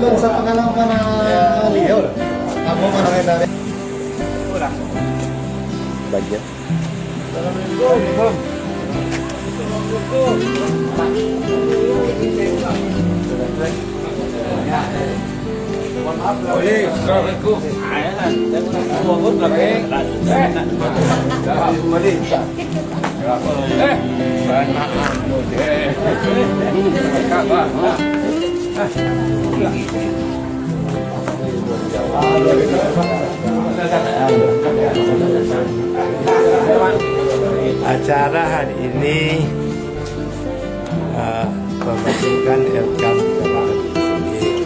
Alun sa pangalaman na liyaw. Kamu manangin na rin. Budget. Boleh, assalamualaikum. Bangun lagi. Boleh. Acara hari ini pembentukan Elkam Kecamatan Bukit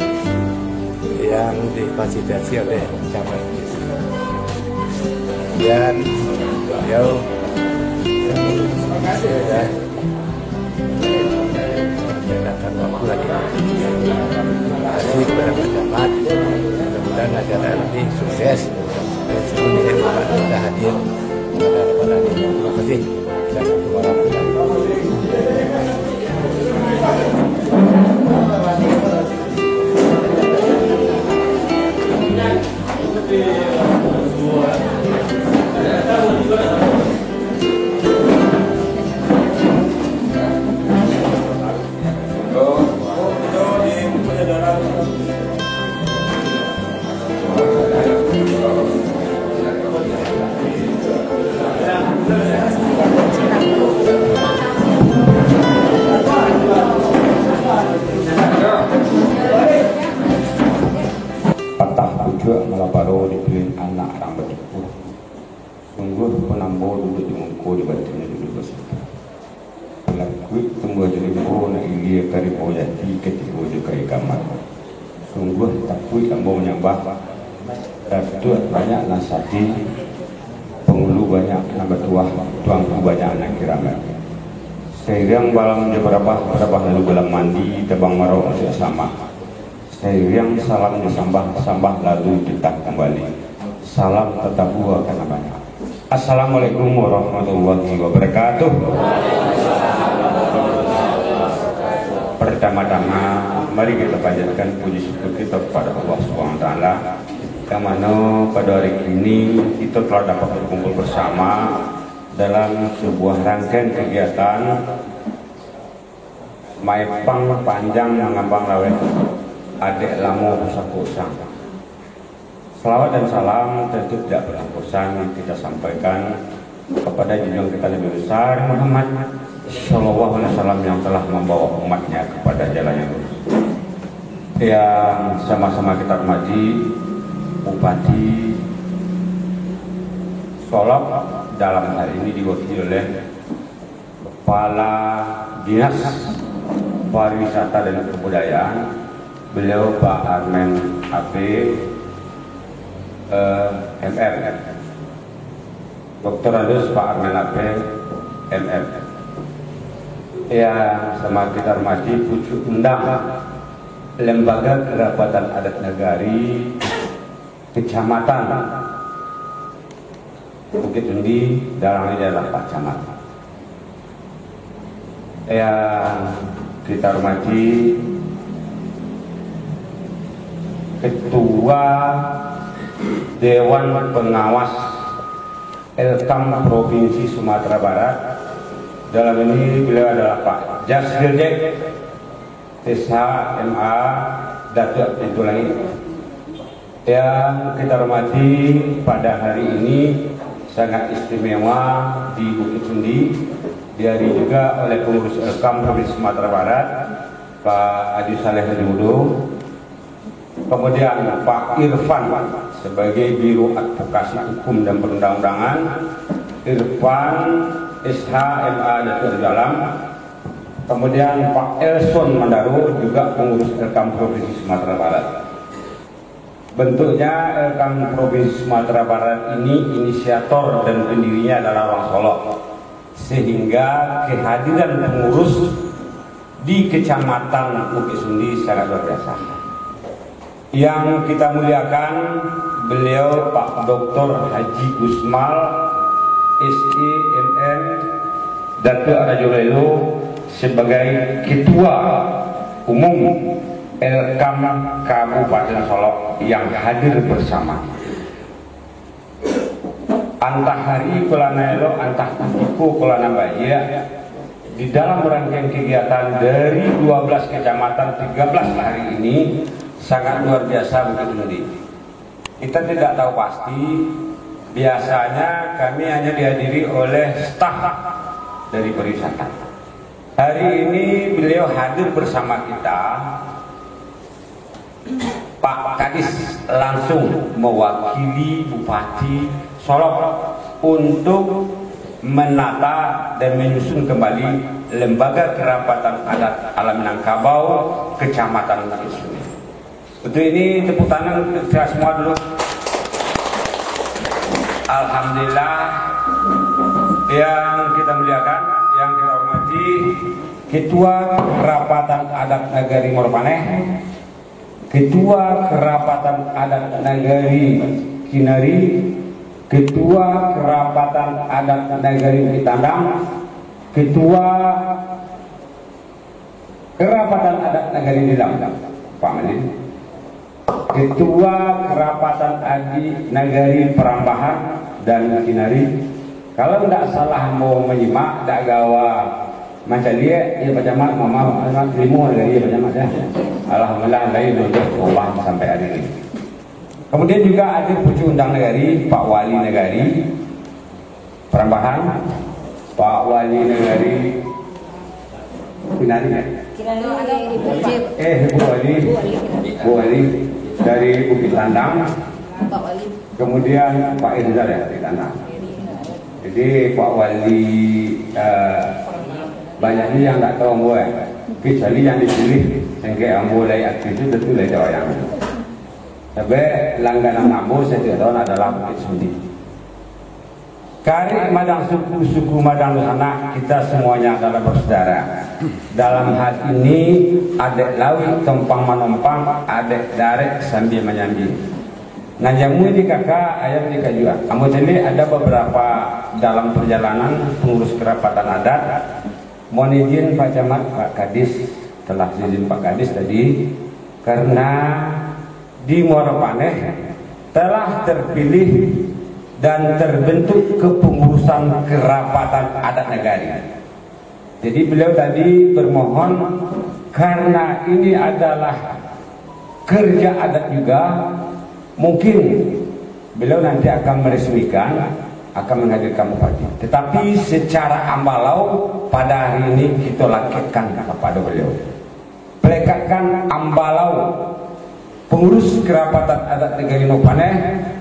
yang difasilitasi oleh Camat Bukit. Dan beliau sudah menyenangkan waktu lagi. Terima kasih kepada Pak Camat. Mudah-mudahan acara ini sukses dan seluruhnya Bapak kita hadir pada pada ini. Terima kasih. Assalamualaikum warahmatullahi baru dipilih anak rambut itu sungguh penambo duduk di mungku di batunya duduk bersama pelakui tunggu jadi mungku nak ilia karibu yati ketika juga kamar sungguh takui ambo menyambah datu banyak nasati pengulu banyak nambah tuangku banyak anak kiramat seiring balang berapa lalu balang mandi tebang marau masih sama seiring salam disambah lalu ditang kembali. Salam tetap buah karena banyak. Assalamualaikum warahmatullahi wabarakatuh. Pertama-tama mari kita panjatkan puji syukur kita kepada Allah SWT yang mana pada hari ini kita telah dapat berkumpul bersama dalam sebuah rangkaian kegiatan Maipang Panjang Mengambang Lawet Adek Lamo Pusat-Pusat. Selawat dan salam tentu tidak berhembusan kita sampaikan kepada junjungan kita lebih besar Muhammad Sallallahu Alaihi Wasallam yang telah membawa umatnya kepada jalan yang lurus. Yang sama-sama kita hormati Bupati Solok dalam hari ini diwakili oleh Kepala Dinas Pariwisata dan Kebudayaan. Beliau Pak Armen AP MR, Dr. Adus Pak Armen AP MR. Yang sama kita hormati pucuk undang Lembaga Kerapatan Adat Negari Kecamatan Bukit Undi dalam ini adalah Pak Camat. Yang kita hormati Ketua Dewan Pengawas Elkam Provinsi Sumatera Barat. Dalam ini beliau adalah Pak Jasril Dek SHMA Datuk Pintulangi. Yang kita hormati pada hari ini sangat istimewa di Bukit Sundi, dihadiri juga oleh pengurus Elkam Provinsi Sumatera Barat Pak Adi Saleh Hajimudo. Kemudian Pak Irfan sebagai Biro Advokasi Hukum dan Perundang-undangan, Irfan SHMA Datuk Dalam. Kemudian Pak Elson Mandaro juga pengurus Elkam Provinsi Sumatera Barat. Bentuknya Elkam Provinsi Sumatera Barat ini inisiator dan pendirinya adalah orang Solok, sehingga kehadiran pengurus di Kecamatan Bukit Sundi sangat luar biasa. Yang kita muliakan beliau Pak Dr. Haji Gusmal SEMM Datuk Rajulelo sebagai Ketua Umum Elkam Kabupaten Solok yang hadir bersama. Antah hari kulanaelo antah tiku kulana Baya di dalam rangkaian kegiatan dari 12 kecamatan 13 hari ini sangat luar biasa begitu Nudi. Kita tidak tahu pasti, biasanya kami hanya dihadiri oleh staf dari pariwisata. Hari ini beliau hadir bersama kita, Pak Kadis langsung mewakili Bupati Solok untuk menata dan menyusun kembali Lembaga Kerapatan Adat Alam Minangkabau Kecamatan Bukit Suni. Untuk ini tepuk tangan kita semua dulu. Alhamdulillah, yang kita muliakan, yang kita hormati Ketua Kerapatan Adat Nagari Moropaneh, Ketua Kerapatan Adat Nagari Kinari, Ketua Kerapatan Adat Nagari Bukit Tandang, Ketua Kerapatan Adat Nagari Nilam, Pak Malin, Ketua Kerapatan Adat Nagari Perambahan dan Kinari. Kalau tidak salah mau menyimak, tidak gawa macam dia, ya macam mama limo dari macam macam. Alhamdulillah lain untuk Allah sampai hari ini. Kemudian juga ada pucuk undang negari, Pak Wali Negari Perambahan, Pak Wali Negari Kinari, Bu Wali dari Bukit Tandang, kemudian Pak Irzal ya di Tandang. Jadi Pak Wali banyaknya yang tak tahu ambo kecuali yang dipilih sehingga ambo lay aktif itu tentu lay orang. Tapi langganan ambo saya tidak tahu adalah Bukit Suni. Kari Madang suku Madang Lusana, kita semuanya adalah bersaudara. Dalam hal ini adek lawi tempang menompang, adek darek sambil menyambi. Ngajamu di kakak, ayam di kajua. Kamu celi ada beberapa dalam perjalanan pengurus kerapatan adat. Mohon izin Pak Camat, Pak Kadis, telah izin Pak Kadis tadi, karena di Moropaneh telah terpilih dan terbentuk kepengurusan kerapatan adat negari. Jadi beliau tadi bermohon karena ini adalah kerja adat juga, mungkin beliau nanti akan meresmikan, akan menghadirkan bupati. Tetapi secara ambalau pada hari ini kita lakitkan kepada beliau. Pelekatkan ambalau pengurus kerapatan adat negari Moropaneh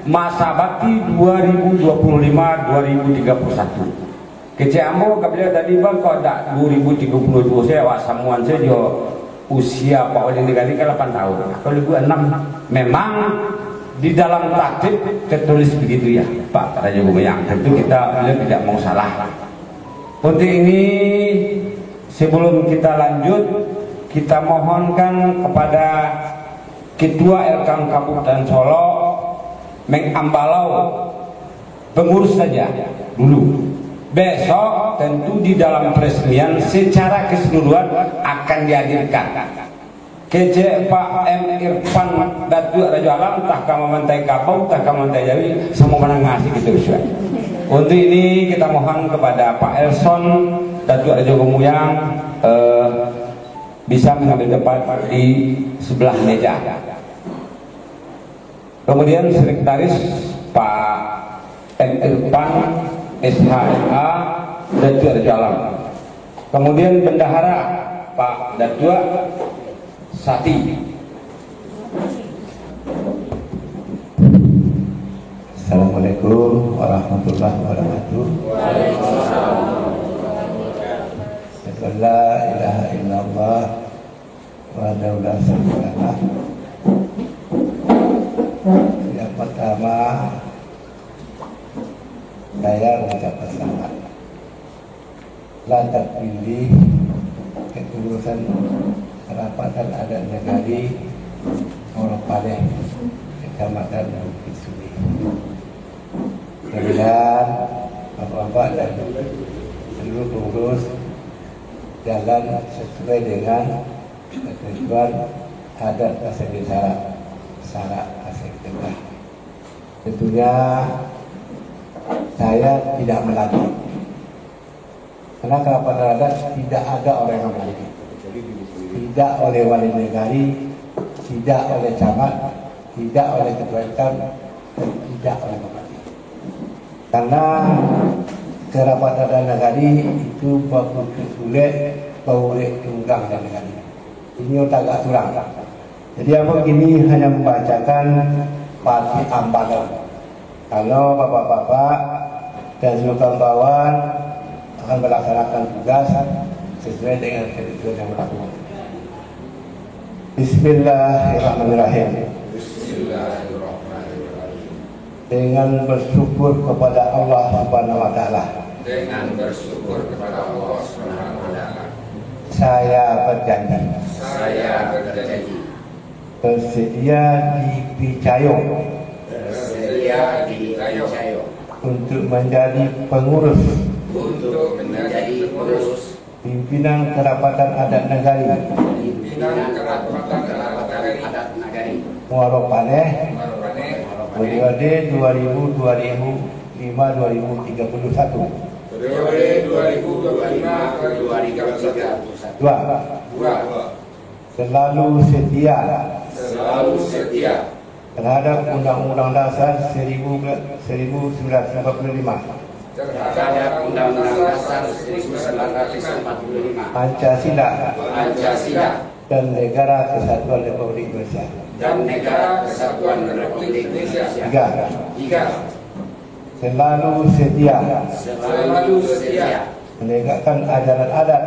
masa bakti 2025-2031. Kecambo kabila tadi bang kau tak 2032 saya awak samuan saya jo usia Pak Wali Negari ke 8 tahun. Kalau 6 memang di dalam taktib tertulis begitu ya Pak Raja Bumayang. Tentu kita beliau tidak mau salah. Untuk ini sebelum kita lanjut, kita mohonkan kepada Ketua Elkam Kabupaten Solok mengambalau pengurus saja dulu. Besok tentu di dalam peresmian secara keseluruhan akan dihadirkan. Kece Pak M. Irfan Datuk Raja Alam tak kamu mentai kapau, tak kamu mentai Jawi, semua mana ngasih gitu Ustaz. Untuk ini kita mohon kepada Pak Elson Datuk Raja Gomuyang bisa mengambil tempat di sebelah meja. Kemudian sekretaris Pak M. Irfan SHMA Datuk Raja Alam. Kemudian bendahara Pak Datuk Sati. Assalamualaikum warahmatullahi wabarakatuh. La ilaha illallah wa la syarika. Yang pertama saya mengucapkan selamat telah terpilih kepengurusan kerapatan adat negari Moropaneh Kecamatan Bukit Suni. Mudah-mudahan Bapak-bapak dan seluruh pengurus jalan sesuai dengan ketentuan adat Pasir Sarak Pasir Tengah. Tentunya saya tidak melatih, karena kerapatan adat tidak ada orang yang melatih, tidak oleh wali negari, tidak oleh camat, tidak oleh ketua RT, dan tidak oleh bupati. Karena kerapatan adat negari itu boleh diundang dan negari. Ini agak curang. Jadi apa begini hanya membacakan parti ambalan. Kalau bapak-bapak dan seluruh kawan-kawan akan melaksanakan tugas sesuai dengan ketentuan yang berlaku. Bismillahirrahmanirrahim. Dengan bersyukur kepada Allah Subhanahu wa taala. Dengan bersyukur kepada Allah Subhanahu wa taala. Saya berjanji. Saya berjanji. Bersedia di Picayong. Bersedia di Picayong. Untuk menjadi pengurus. Untuk menjadi pengurus. Pimpinan Kerapatan Adat Negari. Pimpinan Kerapatan Adat Negari. Muaro Paneh. Periode 2005-2031. Periode 2025-2031. Dua. Selalu setia. Selalu setia. Terhadap Undang-Undang Dasar 1945. Terhadap Undang-Undang Dasar 1945. Pancasila. Pancasila. Dan Negara Kesatuan Republik Indonesia. Dan Negara Kesatuan Republik Indonesia. Tiga. Selalu setia. Selalu setia. Menegakkan ajaran adat.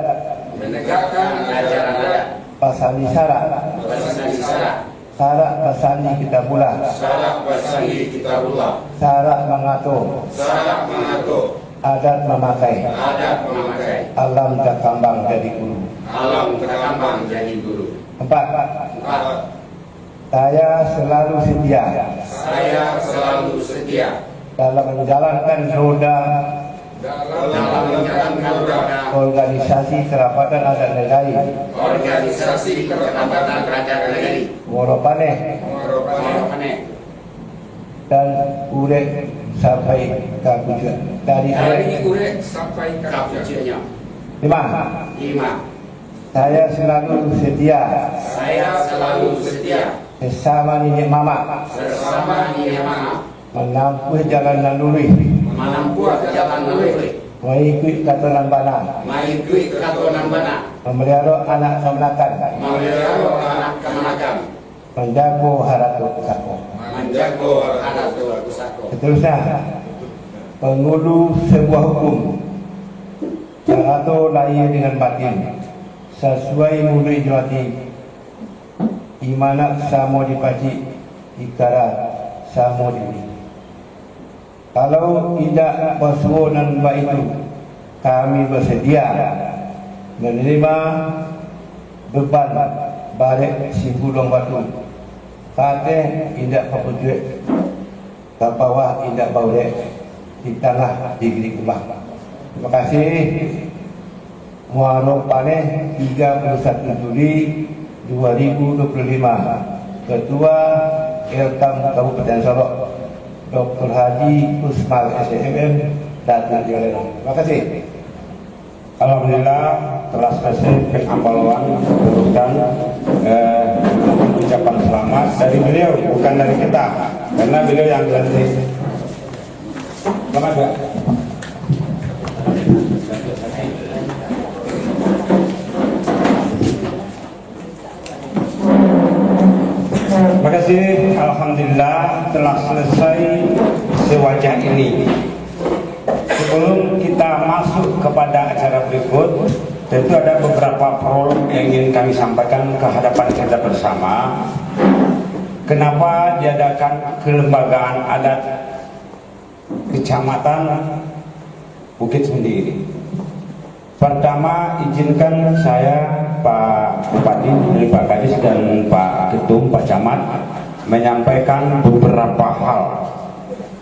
Menegakkan ajaran adat. Pasani syarak. Pasani syarak. Syarak pasani kitabullah. Syarak pasani kitabullah. Syarak mengatur. Syarak mengatur. Adat memakai. Adat memakai. Alam terkambang jadi guru. Alam terkambang jadi guru. Empat. Saya selalu setia. Saya selalu setia. Dalam menjalankan roda. Dalam menjalankan roda. Organisasi Kerapatan Adat Negari. Organisasi Kerapatan Adat Negari. Muaro Paneh. Dan urek sampai kabuja. Dari urek sampai kabujanya. Lima. Saya selalu setia. Saya selalu setia. Bersama nenek mama. Bersama nenek mama. Menempuh jalan naluri. Menempuh jalan naluri. Mengikuti katonan bana. Mengikuti katonan bana. Memelihara anak kemenakan. Memelihara anak kemenakan. Menjaga harato pusako. Menjaga harato pusako. Seterusnya, pengulu sebuah hukum. Harato lahir dengan batin. Sesuai mulut ijwati. Imana samo dipaci. Ikara samo diberi. Kalau tidak persuonan baik itu, kami bersedia menerima beban balik si bulung batu. Kata tidak perpujut, ke bawah tidak boleh di tanah digeri kubah. Terima kasih. Muaro Paneh 31 Juli 2025. Ketua Elkam Kabupaten Sorong Dr. Haji Usmal SMM datang di Oleh. Terima kasih. Alhamdulillah telah selesai pengambalan teruskan ucapan selamat dari beliau, bukan dari kita, karena beliau yang lantik. Selamat ya. Terima kasih. Alhamdulillah telah selesai sewajah ini. Sebelum kita masuk kepada acara berikut, tentu ada beberapa prolog yang ingin kami sampaikan ke hadapan kita bersama. Kenapa diadakan kelembagaan adat Kecamatan Bukit Sundi ini? Pertama, izinkan saya Pak Bupati, Pak Kadis dan Pak Ketum, Pak Camat menyampaikan beberapa hal.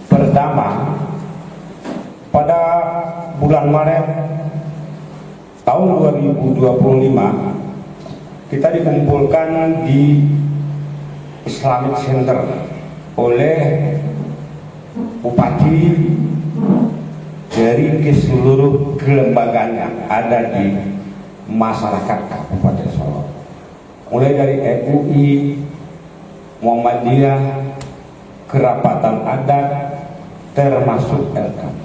Pertama, pada bulan Maret tahun 2025 kita dikumpulkan di Islamic Center oleh Bupati dari seluruh kelembagaan yang ada di masyarakat Kabupaten Solo, mulai dari MUI, Muhammadiyah, Kerapatan Adat, termasuk LKAM.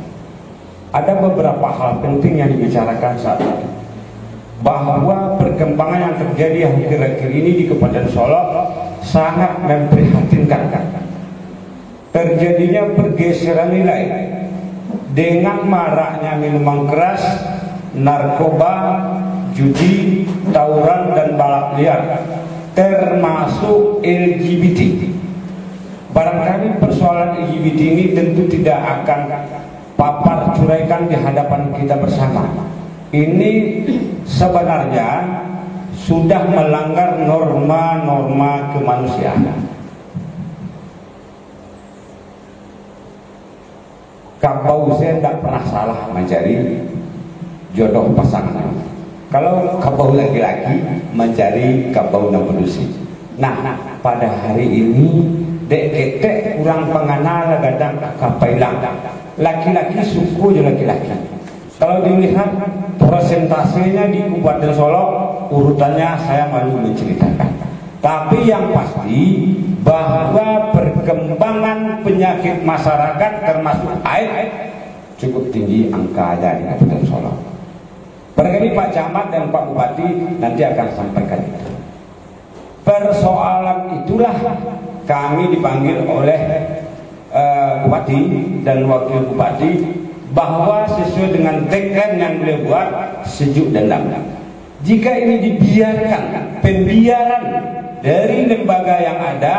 Ada beberapa hal penting yang dibicarakan saat itu, bahwa perkembangan yang terjadi akhir-akhir ini di Kabupaten Solo sangat memprihatinkan. Terjadinya pergeseran nilai dengan maraknya minuman keras, narkoba, judi, tawuran, dan balap liar, termasuk LGBT. Barangkali persoalan LGBT ini tentu tidak akan papar curaikan di hadapan kita bersama. Ini sebenarnya sudah melanggar norma-norma kemanusiaan. Kabau saya tidak pernah salah mencari jodoh pasangan. Kalau kabau laki-laki mencari kabau yang berusi. Nah, pada hari ini dek ketek kurang pengenal gadang kapailang. Laki-laki suku je laki-laki. Kalau dilihat persentasenya di Kabupaten Solo, urutannya saya malu menceritakan. Tapi yang pasti bahwa perkembangan penyakit masyarakat termasuk AIDS cukup tinggi angkanya di Kabupaten Solo. Barangkali Pak Camat dan Pak Bupati nanti akan sampaikan itu. Persoalan itulah kami dipanggil oleh Bupati dan Wakil Bupati, bahwa sesuai dengan tagline yang beliau buat, sejuk dan damai. Jika ini dibiarkan, pembiaran dari lembaga yang ada,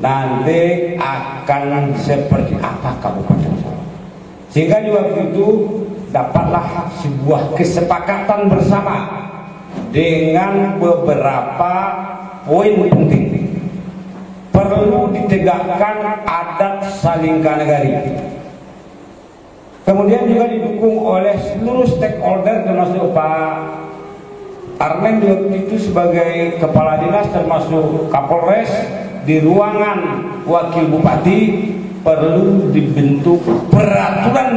nanti akan seperti apa Kabupaten Solo. Sehingga di waktu itu dapatlah sebuah kesepakatan bersama dengan beberapa poin penting. Perlu ditegakkan adat saling kanagari. Kemudian juga didukung oleh seluruh stakeholder, termasuk Pak Armen waktu itu sebagai kepala dinas, termasuk Kapolres. Di ruangan Wakil Bupati perlu dibentuk peraturan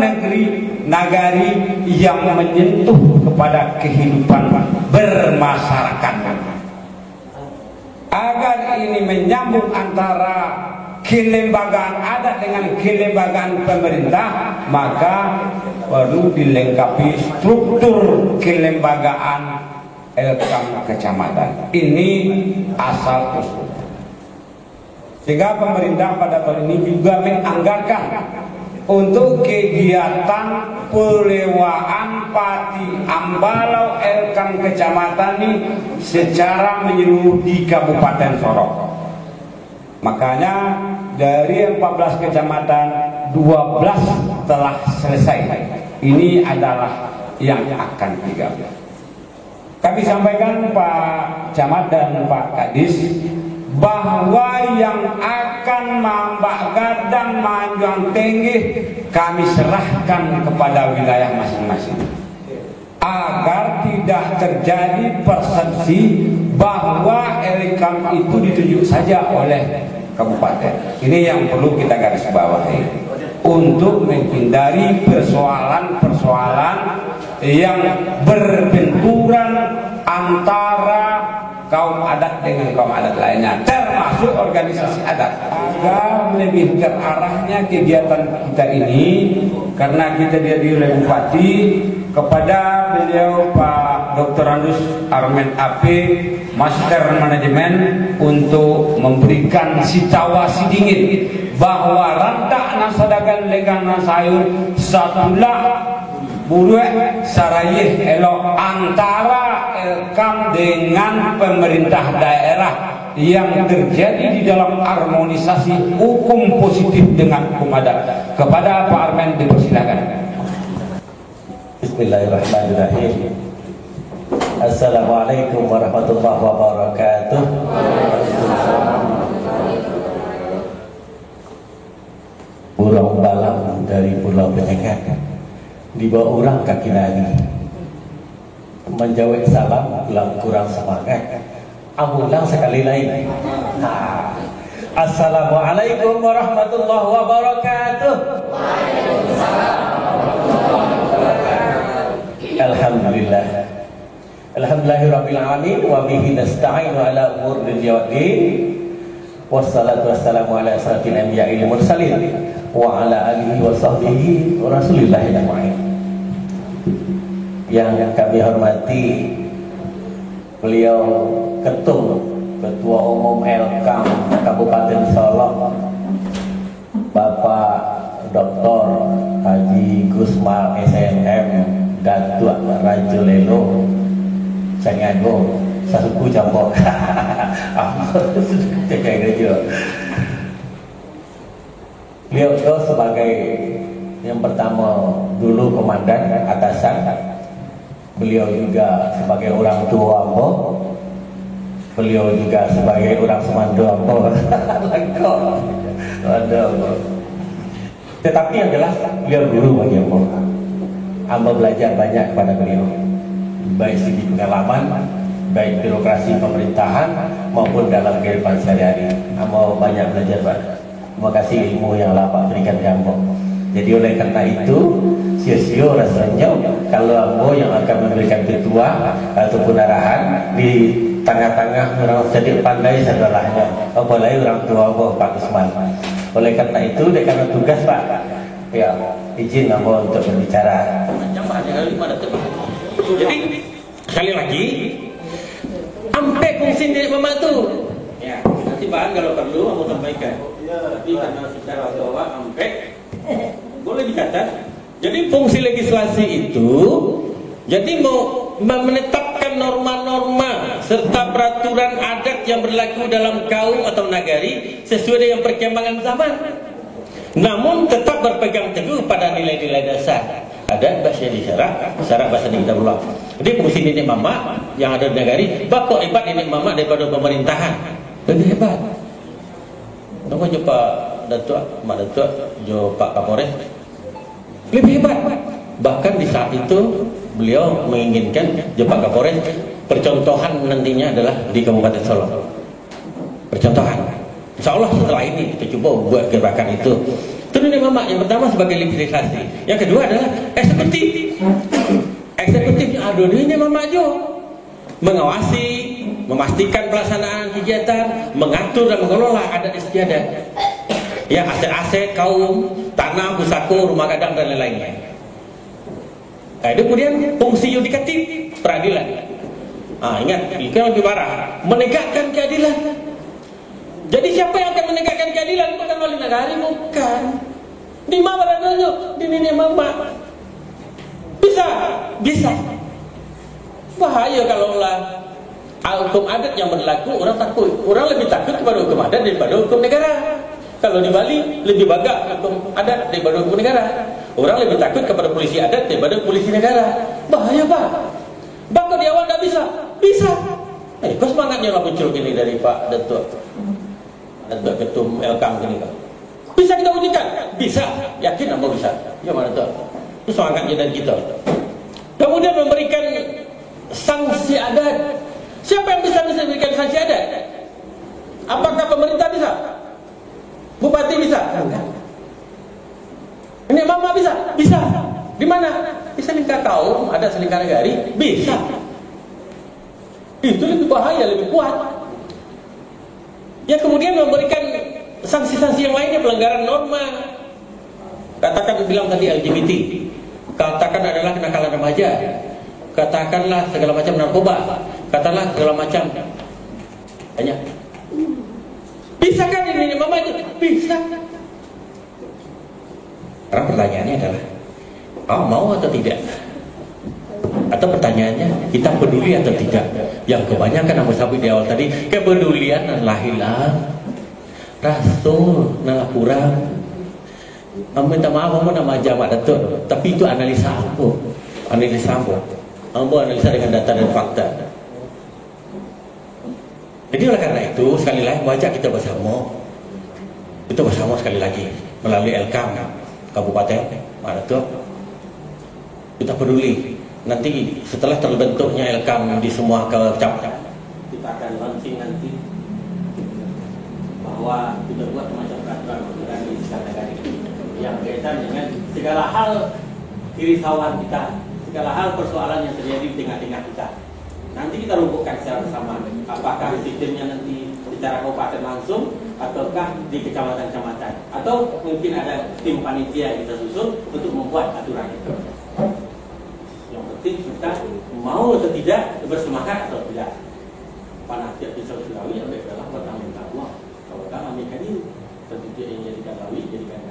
nagari yang menyentuh kepada kehidupan bermasyarakat, agar ini menyambung antara kelembagaan adat dengan kelembagaan pemerintah. Maka perlu dilengkapi struktur kelembagaan LKAM kecamatan. Ini asal usul. Sehingga pemerintah pada tahun ini juga menganggarkan untuk kegiatan pelewaan pati ambalau LKAM kecamatan ini secara menyeluruh di Kabupaten Solo. Makanya dari 14 kecamatan 12 telah selesai. Ini adalah yang akan 13. Kami sampaikan Pak Camat dan Pak Kadis bahwa yang akan mambak gadang manjuang tinggi kami serahkan kepada wilayah masing-masing, agar tidak terjadi persepsi bahwa LKAM itu ditunjuk saja oleh kabupaten. Ini yang perlu kita garis bawahi untuk menghindari persoalan-persoalan yang berbenturan antara kaum adat dengan kaum adat lainnya, termasuk organisasi adat. Agar lebih terarahnya kegiatan kita ini, karena kita dihadiri oleh Bupati, kepada beliau Pak Dr. Andus Armen AP, Master Manajemen, untuk memberikan situasi dingin bahwa rantak nasadakan legang nasayur satulah buruh sarayih elok antara LKAM dengan pemerintah daerah yang terjadi di dalam harmonisasi hukum positif dengan hukum adat. Kepada Pak Armen dipersilakan. Bismillahirrahmanirrahim. Assalamualaikum warahmatullahi wabarakatuh. Pulau Balam dari Pulau Penyengat dibawa orang kaki nari. menjawab salam kurang semangat. Ulang sekali lagi. Nah, Assalamualaikum warahmatullahi wabarakatuh. Alhamdulillah. Alhamdulillahirabbil alamin wa bihi nasta'inu ala umuril din. Wassalatu wassalamu ala asyrafil anbiya'i wal mursalin wa ala alihi wa sahbihi wa rasulillahi ajma'in. Yang kami hormati beliau Ketua Umum Elkam Kabupaten Solok, Bapak Dr. Haji Gusmal SNM Datuk Rajulelo Sangago Sasuku Jambok jaga gereja. Beliau itu sebagai yang pertama dulu komandan atasan, beliau juga sebagai orang tua ambo, beliau juga sebagai orang semando ambo. Tetapi yang jelas beliau guru bagi ambo. Ambo belajar banyak kepada beliau, baik segi pengalaman, baik birokrasi pemerintahan maupun dalam kehidupan sehari-hari. Ambo banyak belajar Pak. Terima kasih ilmu yang Bapak berikan ke ambo. Jadi oleh karena itu sia-sia rasanya kalau ambo yang akan memberikan ketua ataupun arahan di tengah-tengah orang jadi pandai segalanya. Apalagi orang tua ambo Pak Gusman. Oleh karena itu karena tugas Pak, ya izin ambo untuk berbicara. Jadi sekali lagi ampe fungsi dari mama tu. Ya, nanti bahan kalau perlu ambo sampaikan. Tapi karena secara bahwa ampe boleh dikata. Jadi fungsi legislasi itu jadi mau menetapkan norma-norma serta peraturan adat yang berlaku dalam kaum atau nagari sesuai dengan perkembangan zaman. Namun tetap berpegang teguh pada nilai-nilai dasar adat bahasa syarat bahasa kita ulang. Jadi fungsi nenek mama yang ada di nagari bakal hebat nenek mama daripada pemerintahan. Lebih hebat. Nama jo Pak Datuk, Mak Datuk, jo Pak Kapolres lebih hebat. Bahkan di saat itu beliau menginginkan jo Pak Kapolres percontohan nantinya adalah di Kabupaten Solok. Percontohan. Insya Allah setelah ini kita coba buat gerakan itu. Itu nenek mama yang pertama sebagai legislasi. Yang kedua adalah eksekutif. Eksekutifnya aduh nenek mama jo mengawasi, memastikan pelaksanaan kegiatan, mengatur dan mengelola adat istiadat. Ya, aset-aset kaum, tanah, pusaka, rumah gadang dan lain-lainnya. Nah, itu kemudian fungsi yudikatif, peradilan. Ingat, itu yang lebih parah, menegakkan keadilan. Jadi siapa yang akan menegakkan keadilan? Bukan wali negara, bukan. Di mana adanya? Di nenek mama. Bisa. Bahaya kalau hukum adat yang berlaku orang takut. Orang lebih takut kepada hukum adat daripada hukum negara. Kalau di Bali lebih bagak hukum adat daripada hukum negara. Orang lebih takut kepada polisi adat daripada polisi negara. Bahaya Pak. Bahkan di awal tak bisa. Kok semangatnya lah muncul gini dari Pak Datuk Ketum Elkam gini Pak. Bisa kita wujudkan? Bisa. Yakin apa bisa? Ya mana tuh? Itu semangatnya dari kita. Kemudian memberikan sanksi adat. Siapa yang bisa memberikan sanksi adat? Apakah pemerintah bisa? Bupati bisa? Enggak. Ini mama bisa? Bisa. Di mana? Di selingkar kaum, ada selingkar negari, bisa. Itu lebih bahaya, lebih kuat. Ya kemudian memberikan sanksi-sanksi yang lainnya, pelanggaran norma. Katakan bilang tadi LGBT. Katakan adalah kenakalan remaja. Katakanlah segala macam narkoba, katakanlah segala macam banyak. Bisa kan ini mama itu? Bisa. Sekarang pertanyaannya adalah mau atau tidak? Atau pertanyaannya kita peduli atau tidak? Yang kebanyakan aku sabut di awal tadi, kepedulian adalah hilang, rasul adalah kurang. Minta maaf kamu nama Jamak Datuk, tapi itu analisa aku, Ambo analisa dengan data dan fakta. Jadi oleh karena itu sekali lagi wajah kita bersama sekali lagi melalui Elkam Kabupaten Datuk, kita peduli nanti setelah terbentuknya Elkam di semua kecamatan, kita akan launching nanti bahwa kita buat macam peraturan di negara ini yang berkaitan dengan segala hal kerisauan kita, segala hal persoalan yang terjadi di tengah-tengah kita. Nanti kita rumputkan secara bersama, apakah sistemnya nanti secara kabupaten langsung ataukah di kecamatan-kecamatan, atau mungkin ada tim panitia yang kita susun untuk membuat aturan itu. Yang penting kita mau atau tidak, bersemangat atau tidak. Panitia Pisau Sulawi adalah bertanggung-tanggung. Kalau kita ambilkan ini, tentu dia yang jadikan lawi, jadikan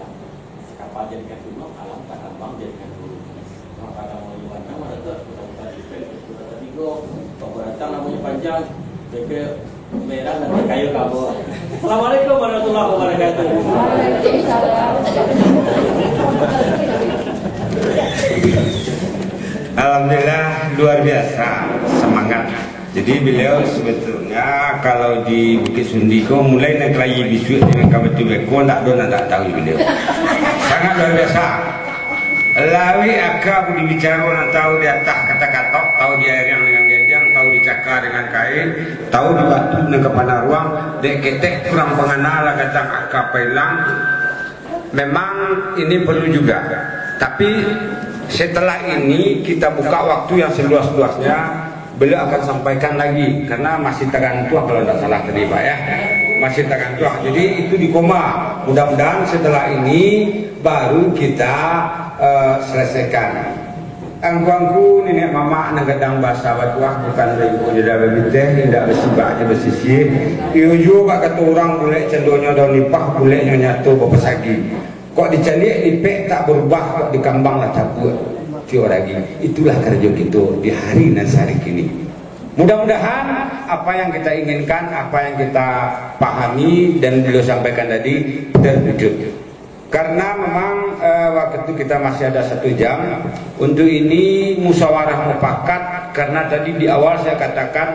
kapal, jadikan gunung, alam, tambang, jadikan hulu. Maka kalau Iwan nama itu kita tadi pemberantasan namanya panjang, DP merah dan kayu kabur. Assalamualaikum warahmatullahi wabarakatuh. Alhamdulillah luar biasa semangat. Jadi beliau sebetulnya kalau di Bukit Sundiko mulai naik lagi bisu dengan kabar tibeko tak tahu beliau. Sangat luar biasa. Lawi akak budi bicara orang tahu di atas kata-kata, tahu di air yang dengan genjang, tahu di cakar dengan kain, tahu di batu dengan kepala ruang, dek ketek kurang pengenal kata akak pelang. Memang ini perlu juga. Tapi setelah ini kita buka waktu yang seluas-luasnya, beliau akan sampaikan lagi karena masih tergantung kalau tidak salah tadi Pak ya. Masih tergantung. Jadi itu di koma. Mudah-mudahan setelah ini baru kita selesaikan. Angku-angku nenek mama nagadang bahasa batuah bukan rengku jeda bebiteh tidak bersibak bersisih. Iyo juga kata orang boleh cendonya daun nipah boleh nyatu bepesagi. Kok dicalik dipek tak berubah kok dikambang lah cabut. Tio lagi. Itulah kerja kita di hari nasari kini. Mudah-mudahan apa yang kita inginkan, apa yang kita pahami dan beliau sampaikan tadi terwujud. Karena memang waktu itu kita masih ada 1 jam untuk ini musyawarah mufakat. Karena tadi di awal saya katakan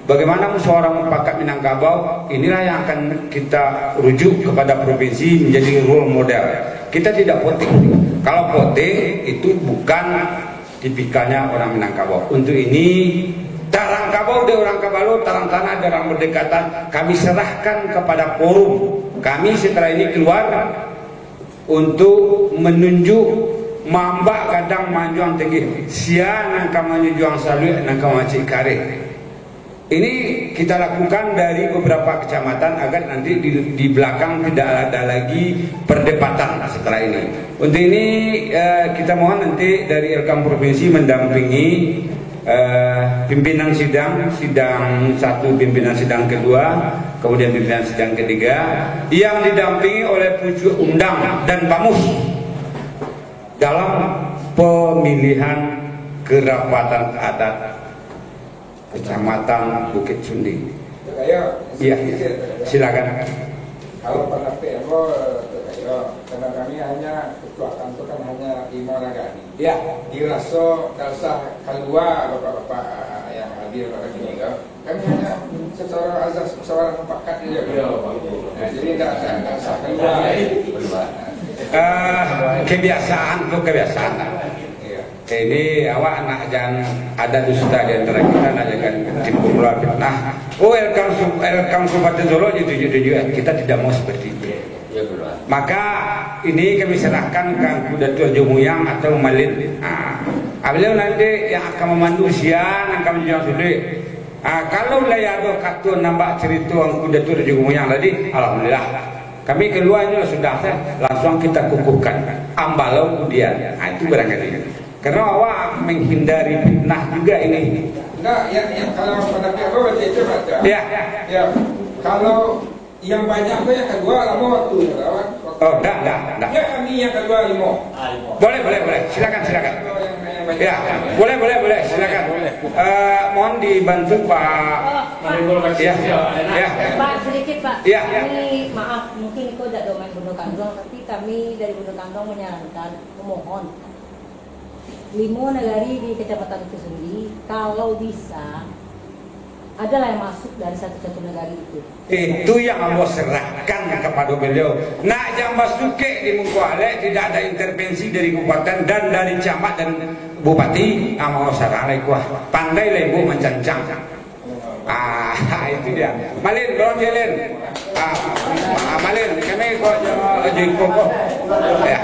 bagaimana musyawarah mufakat Minangkabau inilah yang akan kita rujuk kepada provinsi menjadi role model. Kita tidak voting. Kalau voting itu bukan tipikalnya orang Minangkabau. Untuk ini Tarang Kabau de orang Kabalo, tarang tanah de orang berdekatan kami serahkan kepada forum. Kami setelah ini keluar untuk menunjuk mamba kadang manjuang tinggi sia nangka manjuang salu nangka macik kare. Ini kita lakukan dari beberapa kecamatan agar nanti di belakang tidak ada lagi perdebatan setelah ini. Untuk ini kita mohon nanti dari Elkam Provinsi mendampingi pimpinan sidang 1, pimpinan sidang kedua, kemudian pimpinan sidang ketiga yang didampingi oleh pucuk undang dan bamus dalam pemilihan kerapatan adat Kecamatan Bukit Sundi. Iya, silakan. Kalau pada PMO karena kami hanya ketua kantor kan hanya 5 Nagari. Ya, dirasa dasar keluar bapak-bapak yang hadir pada sini kan. Kami hanya secara azas musyawarah mufakat saja. Jadi tidak ada dasar keluar. Kebiasaan itu kebiasaan. Ini awak nak jangan ada dusta di antara kita, nak jangan timbul keluar fitnah. Oh Elkam Kabupaten Solo juga kita tidak mau seperti itu. Maka ini kami serahkan ke Datuk Jomuyang atau Malin. Beliau nanti yang akan memandu siang akan menjawab sulit. Kalau layado katu nambah cerita Angku Datuk Jomuyang tadi, alhamdulillah. Kami keluarnya sudah langsung kita kukuhkan ambalau kemudian. Itu barangkali. Karena awak menghindari fitnah juga ini. Enggak, yang kalau pada PMO itu ada. Ya. Ya. Kalau yang banyak itu yang kedua lama waktu. Oh, enggak. Ya kami yang kedua 5. Boleh. Silakan. Ya, boleh. Silakan. Mohon dibantu Pak. Ya. Pak, sedikit Pak. Ya. Ini maaf, mungkin itu tidak domain Bondo Kantong, tapi kami dari Bondo Kantong menyarankan, memohon 5 nagari di Kecamatan Kusundi, kalau bisa adalah yang masuk dari satu negari itu. Itu yang mau serahkan kepada beliau. Nak jam basuke di Mungkuale tidak ada intervensi dari kabupaten dan dari camat dan bupati mau sarang kuah pandai lembu mencancang. Itu dia. Malin dorong jalan. Malin kami kok jadi kok. Ya.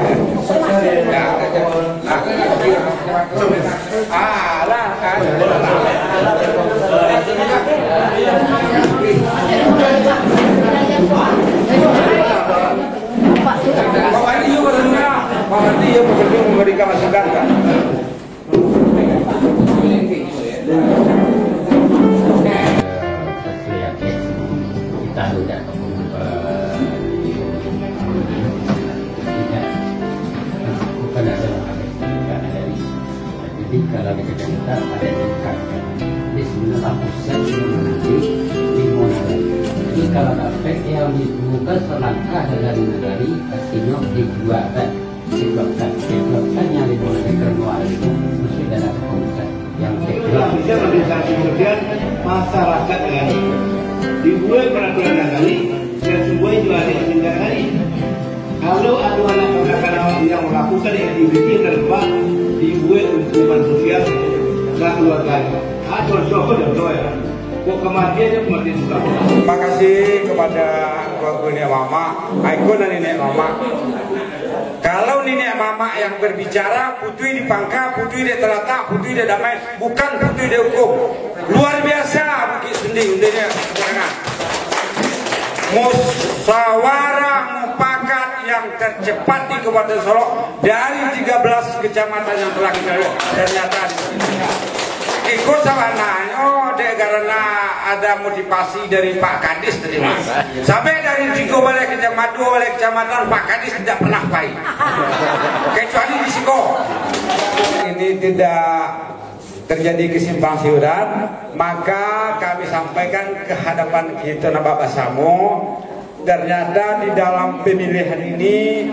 Pak Wali memberikan masukan kan? Kita tidak jadi kalau kita ada di 900 nanti di Monagari. Jadi kalau dapat yang dibuka selangkah dari negari kasino dibuatkan yang di Monagari keluar itu mesti ada komunitas yang bisa mobilisasi kemudian masyarakat dengan dibuat peraturan negari dan semuanya juga ada yang negari. Kalau ada anak-anak yang melakukan aktiviti terbang dibuat hukuman sosial dan keluarganya atau sokong dan doa kok kematiannya kematian sudah. Terima kasih kepada keluarga mama, ikon dan nenek mama. Kalau nenek mama yang berbicara, putui dipangka, putui dia terletak, putui dia damai, bukan putui dia hukum. Luar biasa Bukit Sundi undenya sekarang. Musyawarah mufakat yang tercepat di Kabupaten Solok dari 13 kecamatan yang telah kita lihat ternyata ikut sama nanyo dek karena ada motivasi dari Pak Kadis tadi mas. Sampai dari 3 balai kecamatan, 2 balai kecamatan Pak Kadis tidak pernah baik. Kecuali di Siko. Ini tidak terjadi kesimpang siuran, maka kami sampaikan ke hadapan kita Bapak Samo. Ternyata di dalam pemilihan ini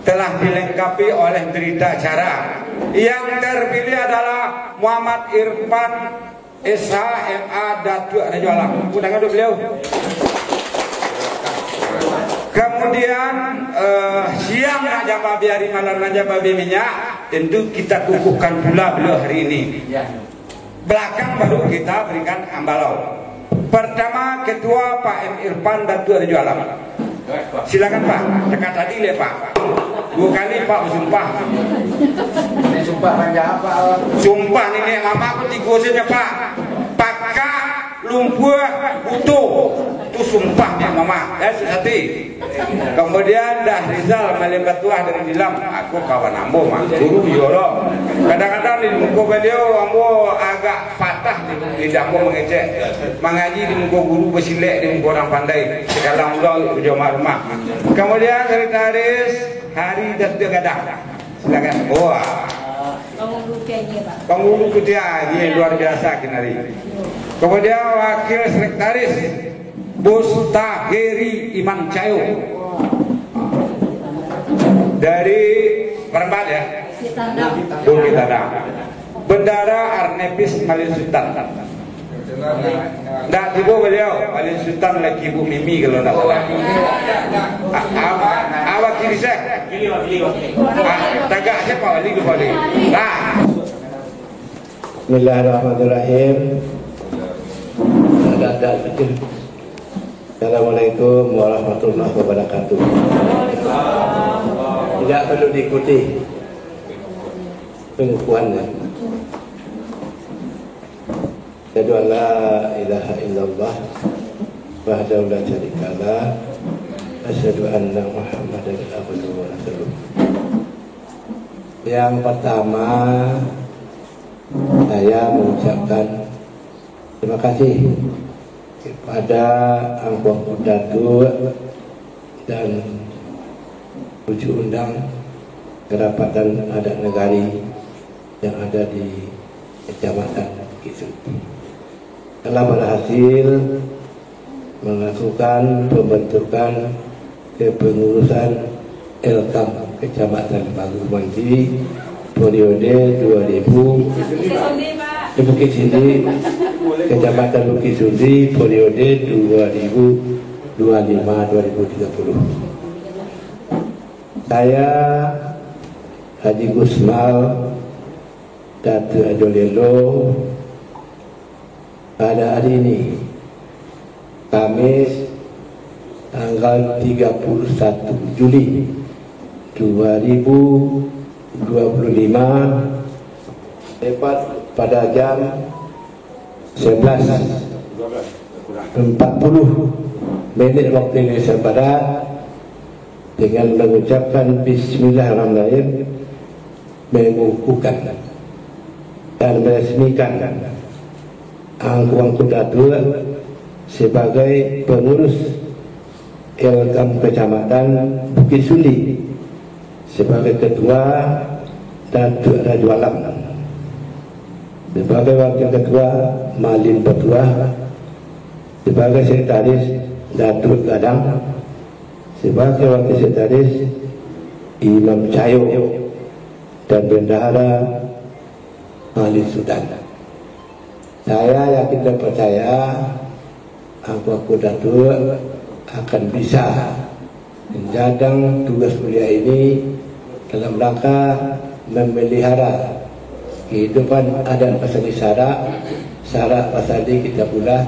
telah dilengkapi oleh berita acara. Yang terpilih adalah Muhammad Irfan SH.MA Datu Rajawalang. Undangan dulu beliau. Kemudian siang Raja Babi hari malam Raja Babi minyak, tentu kita kukuhkan pula beliau hari ini. Belakang baru kita berikan ambalau. Pertama Ketua Pak M. Irfan Datu Rajawalang. Silakan Pak, dekat tadi le Pak. 2 kali Pak bersumpah. Ini sumpah manja apa? Sumpah nenek mama aku 3 saja Pak. Pakak lumpur butuh. Itu sumpah nenek mama. Sehati. Kemudian dah Rizal Malembat Tuah dari Dilam. Aku kawan ambo mak. Guru biolog. Kadang-kadang di muka beliau ambo agak patah di lidah ambo mengecek. Mengaji di muka guru bersilek di muka orang pandai. Sekarang udah jamaah rumah. Kemudian sekretaris Hari Datu Gadang. Silakan. Wah. Penghulu Kutia ini luar biasa kinari. Kemudian wakil sekretaris Bustahiri Iman Cayo dari Perempat ya. Bukit Tandang. Bendara Arnepis Malin Sultan. Nggak tiba beliau Malin Sultan lagi Ibu Mimi kalau nggak salah. Awak kiri saya. Tagak siapa wali ke wali. Bismillahirrahmanirrahim. Assalamualaikum warahmatullahi wabarakatuh. Tidak perlu diikuti pengukuhannya. Asyhadu an la ilaha illallah wahdahu la syarikalah. Asyhadu anna Muhammadan abduhu wa rasuluh. Yang pertama saya mengucapkan terima kasih kepada Angkong Datu dan Tujuh Undang Kerapatan Adat Negari yang ada di Kecamatan Bukit Sundi telah berhasil melakukan pembentukan kepengurusan Elkam Kecamatan Bagu Mandi periode 2000 di Bukit Sundi, Kecamatan Bukit Sundi periode 2025-2030. Saya Haji Gusmal Datuk Adolelo pada hari ini Kamis tanggal 31 Juli 2025 tepat pada jam 11.40 waktu Indonesia Barat dengan mengucapkan Bismillahirrahmanirrahim mengukuhkan dan meresmikan Angkuang Datuk sebagai pengurus Elkam Kecamatan Bukit Sundi sebagai ketua Datuk Raja Alam, sebagai wakil ketua Malin Petua, sebagai sekretaris Datuk Gadang, sebagai wakil sekretaris Imam Cayo, dan bendahara Malin Sudan. Saya yakin dan percaya Angkuang Datuk akan bisa menjadang tugas mulia ini dalam rangka memelihara kehidupan adat pasadi syarat pasadi kita pula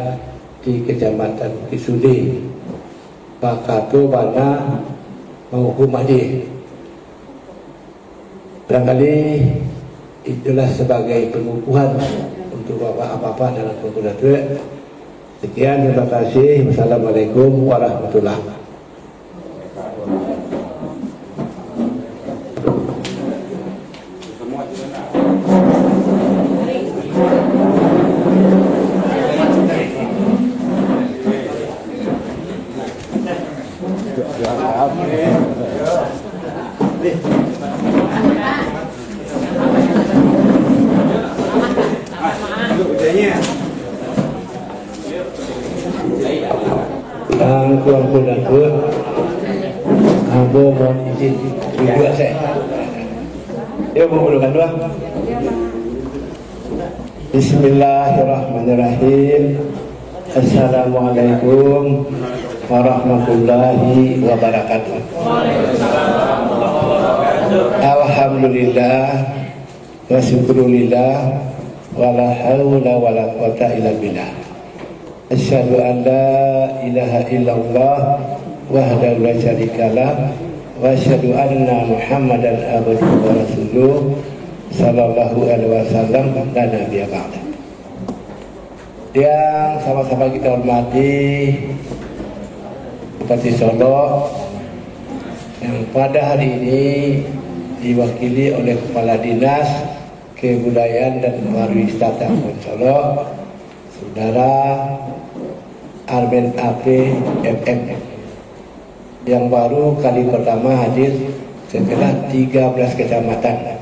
di Kecamatan Bukit Sundi, Pakato Bana Mauhu Madi. Barangkali itulah sebagai pengukuhan untuk apa-apa dalam penggunaan itu. Sekian, terima kasih. Wassalamualaikum warahmatullahi wabarakatuh. Angkuang Datuk, Ambo mohon izin juga saya. Dia memerlukan doa. Bismillahirrahmanirrahim. Assalamualaikum warahmatullahi wabarakatuh. Alhamdulillah wa syukurillah wa la haula wa la quwata illa billah. Asyhadu an la ilaha illallah wahdahu la syarikalah wa asyhadu anna Muhammadan abduhu wa rasuluh sallallahu alaihi wasallam dan nabiyya ba'da. Yang sama-sama kita hormati Bupati Solo yang pada hari ini diwakili oleh Kepala Dinas Kebudayaan dan Pariwisata Solo, Saudara Arben AP MM, yang baru kali pertama hadir setelah 13 kecamatan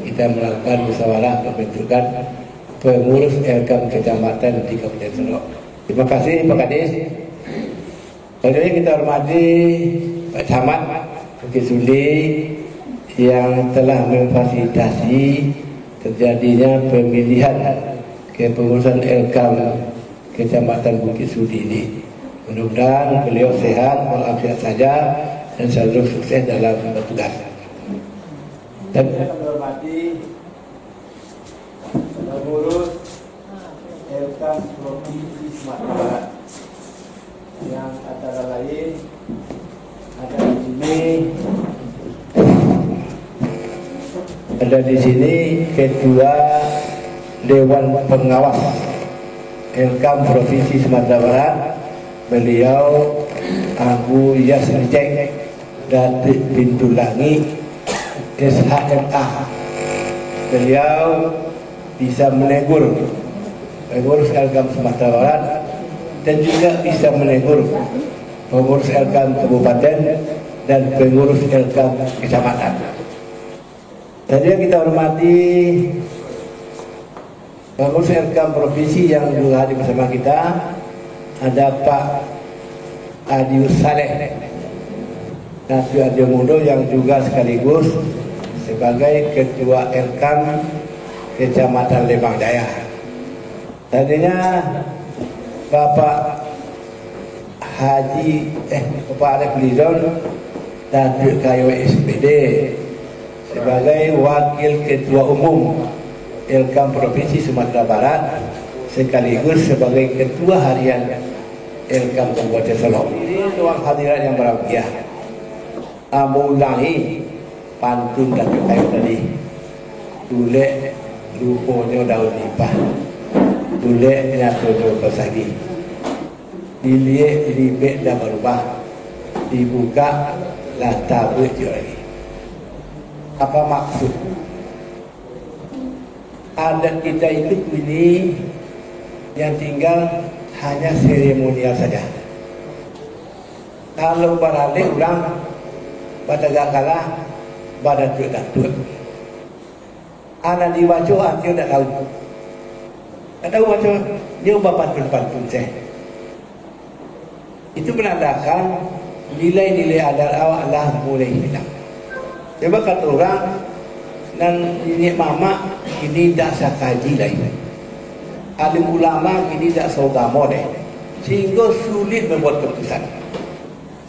kita melakukan musyawarah pembentukan pengurus Elkam Kecamatan di Kabupaten Solo. Terima kasih Pak Kadis. Jadi kita hormati Pak Camat Bukit Sundi yang telah memfasilitasi terjadinya pemilihan kepengurusan Elkam Kecamatan Bukit Sundi ini. Mudah-mudahan beliau sehat walafiat saja dan selalu sukses dalam bertugas. Dan kita menghormati pengurus Elkam Provinsi Sumatera Barat yang antara lain ada di sini Ketua Dewan Pengawas Elkam Provinsi Sumatera Barat, beliau Abu Yasin Cek Datuk Bintulangi SHMA. Beliau bisa menegur pengurus Elkam Sumatera Barat dan juga bisa menegur pengurus Elkam Kabupaten dan pengurus Elkam Kecamatan. Tadi kita hormati pengurus Elkam Provinsi yang juga hadir bersama kita. Ada Pak Adius Saleh Datuk Adio Mundo yang juga sekaligus sebagai Ketua Elkam Kecamatan Lembang Jaya. Tadinya Bapak Alef Lizon Datuk KW SPD sebagai Wakil Ketua Umum Elkam Provinsi Sumatera Barat sekaligus sebagai Ketua Harian Elkam Kabupaten Solok. Ini ruang hadirat yang berbahagia. Amu ulangi pantun dan kayu tadi. Tulek rupanya daun nipah, tulek nyatonya persagi. Dilihat ribet dah berubah, dibuka lah tabut lagi. Apa maksud? Adat kita itu ini yang tinggal hanya seremonial saja. Kalau beralih ulang pada kalah pada tuh. Anak dibaca hati tak tahu. Tak tahu macam dia ubah pantun-pantun saya. Itu menandakan nilai-nilai adat awak lah mulai hilang. Coba kata orang dan ini mama ini tak sakaji lagi. Alim ulama ini tak sogamo deh. Sehingga sulit membuat keputusan.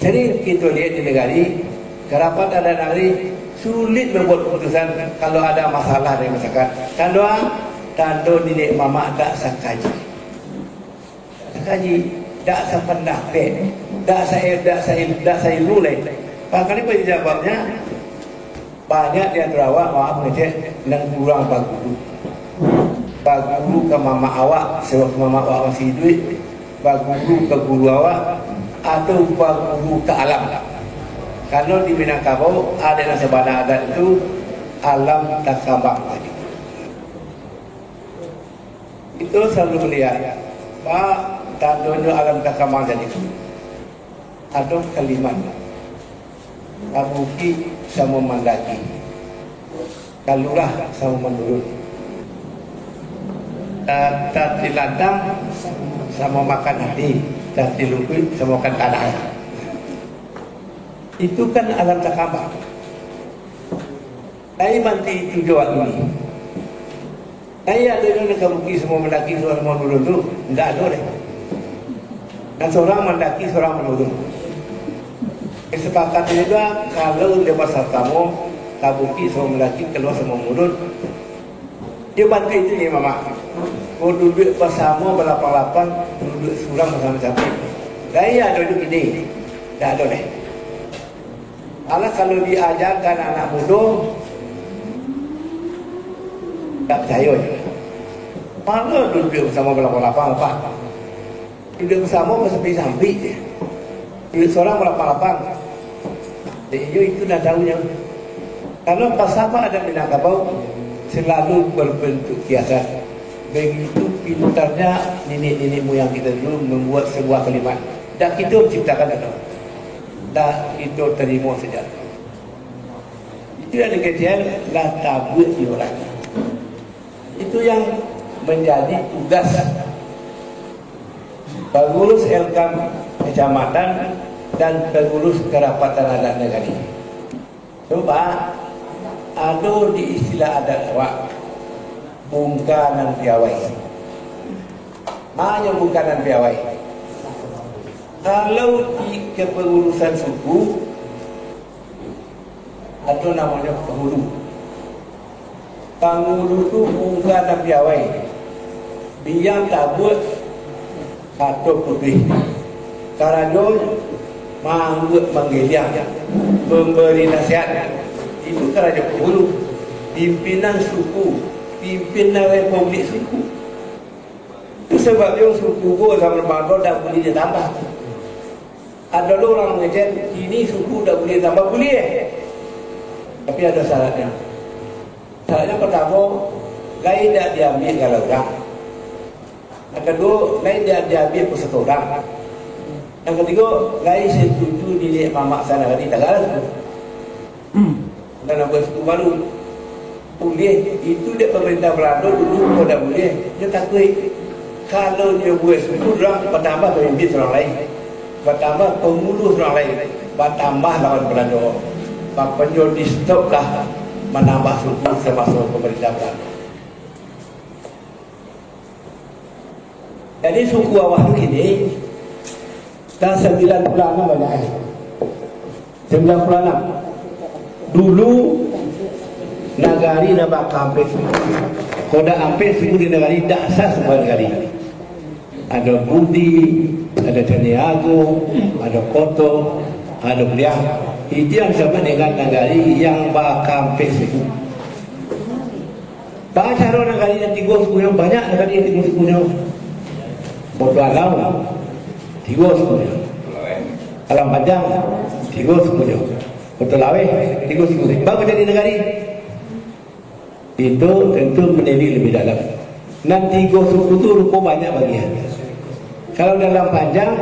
Jadi kita lihat di negara ini, kerapat ada negeri sulit membuat keputusan kalau ada masalah dari masyarakat. Tando nenek mama tak sakaji. Sakaji tak sependapat, tak saya lulai. Makanya penjawabnya banyak di antara awak maaf ngecek nang kurang bagulu. Bagulu ke mama awak sebab mama awak masih duit. Bagulu ke guru awak atau bagulu ke alam. Kalau di Minangkabau ada yang sebenarnya adat itu alam takabak tadi. Itu selalu melihat Pak tandanya alam takabak jadi atau kalimat Abuki sama Mandaki, Kalurah sama Menurut, Tati Ladang sama makan hati, Tati Lukui sama makan tanah. Itu kan alam takabak. Saya manti itu jawab ini. Saya ada yang Kabuki semua Mendaki semua Menurut itu tidak ada deh. Dan seorang Mendaki seorang Menurut. Kesepakatan juga kalau dia pasal kamu Kabuki semua Mendaki keluar semua Menurut. Dia bantu itu ni mama. Kau duduk bersama berlapang-lapang, duduk surang bersama-sama. Saya ada duduk ini, tak ada deh. Alah kalau diajarkan anak muda tak percaya je. Mana duduk bersama berlapang-lapang apa? Duduk bersama bersampi-sampi je. Duduk seorang berlapang-lapang. Dia itu dah tahunya. Kalau bersama ada Minangkabau selalu berbentuk kiasan. Begitu pintarnya nenek-nenek moyang kita dulu membuat sebuah kalimat. Dan kita menciptakan itu. Dan itu terima saja. Itu yang kecil lah tabut di orang. Itu yang menjadi tugas pengurus Elkam kecamatan dan pengurus kerapatan adat negara. Coba ada di istilah adat awak bungkanan piawai. Hanya bungkanan piawai. Kalau di kepengurusan suku atau namanya penghulu. Penghulu itu bungkanan piawai. Dia tabut atau putih. Karajo manggut menggeliang, memberi nasihat. Itu karajo penghulu. Pimpinan suku, pimpinan republik suku. Itu sebabnya suku gua sama lembaga dah boleh ditambah. Ada orang mengajar ini suku dah boleh tambah boleh. Tapi ada syaratnya. Syaratnya pertama, lain dah diambil kalau orang. Yang kedua, lain dah diambil persatu orang. Yang ketiga, lain setuju diri mamak sana hari tak ada. Dan nak buat suku baru. Boleh, itu dia pemerintah Belanda dulu pun dah boleh. Dia takut kalau dia buat suku orang bertambah pemimpin orang lain. Bertambah pengurus orang lain, bertambah lawan Belanda. Bapaknya di stop lah menambah suku semasa pemerintah Belanda. Jadi suku awak ini dan 96 banyak. 96. Dulu Nagari nama kampung Kodak ampe suku di negara ini tak sah semua negara. Ada Budi, ada Caniago, ada Koto, ada Beliang. Itu yang disebut dengan negara yang bakampe suku. Baca orang negara yang 3 sukunya, banyak negara yang 3 sukunya. Bodo Alam 3 sukunya. Alam Panjang 3 sukunya. Bodo Lawe 3 sukunya. Baru jadi negara itu tentu meneliti lebih dalam. Nanti 3 suku itu rupa banyak bagian. Kalau dalam Panjang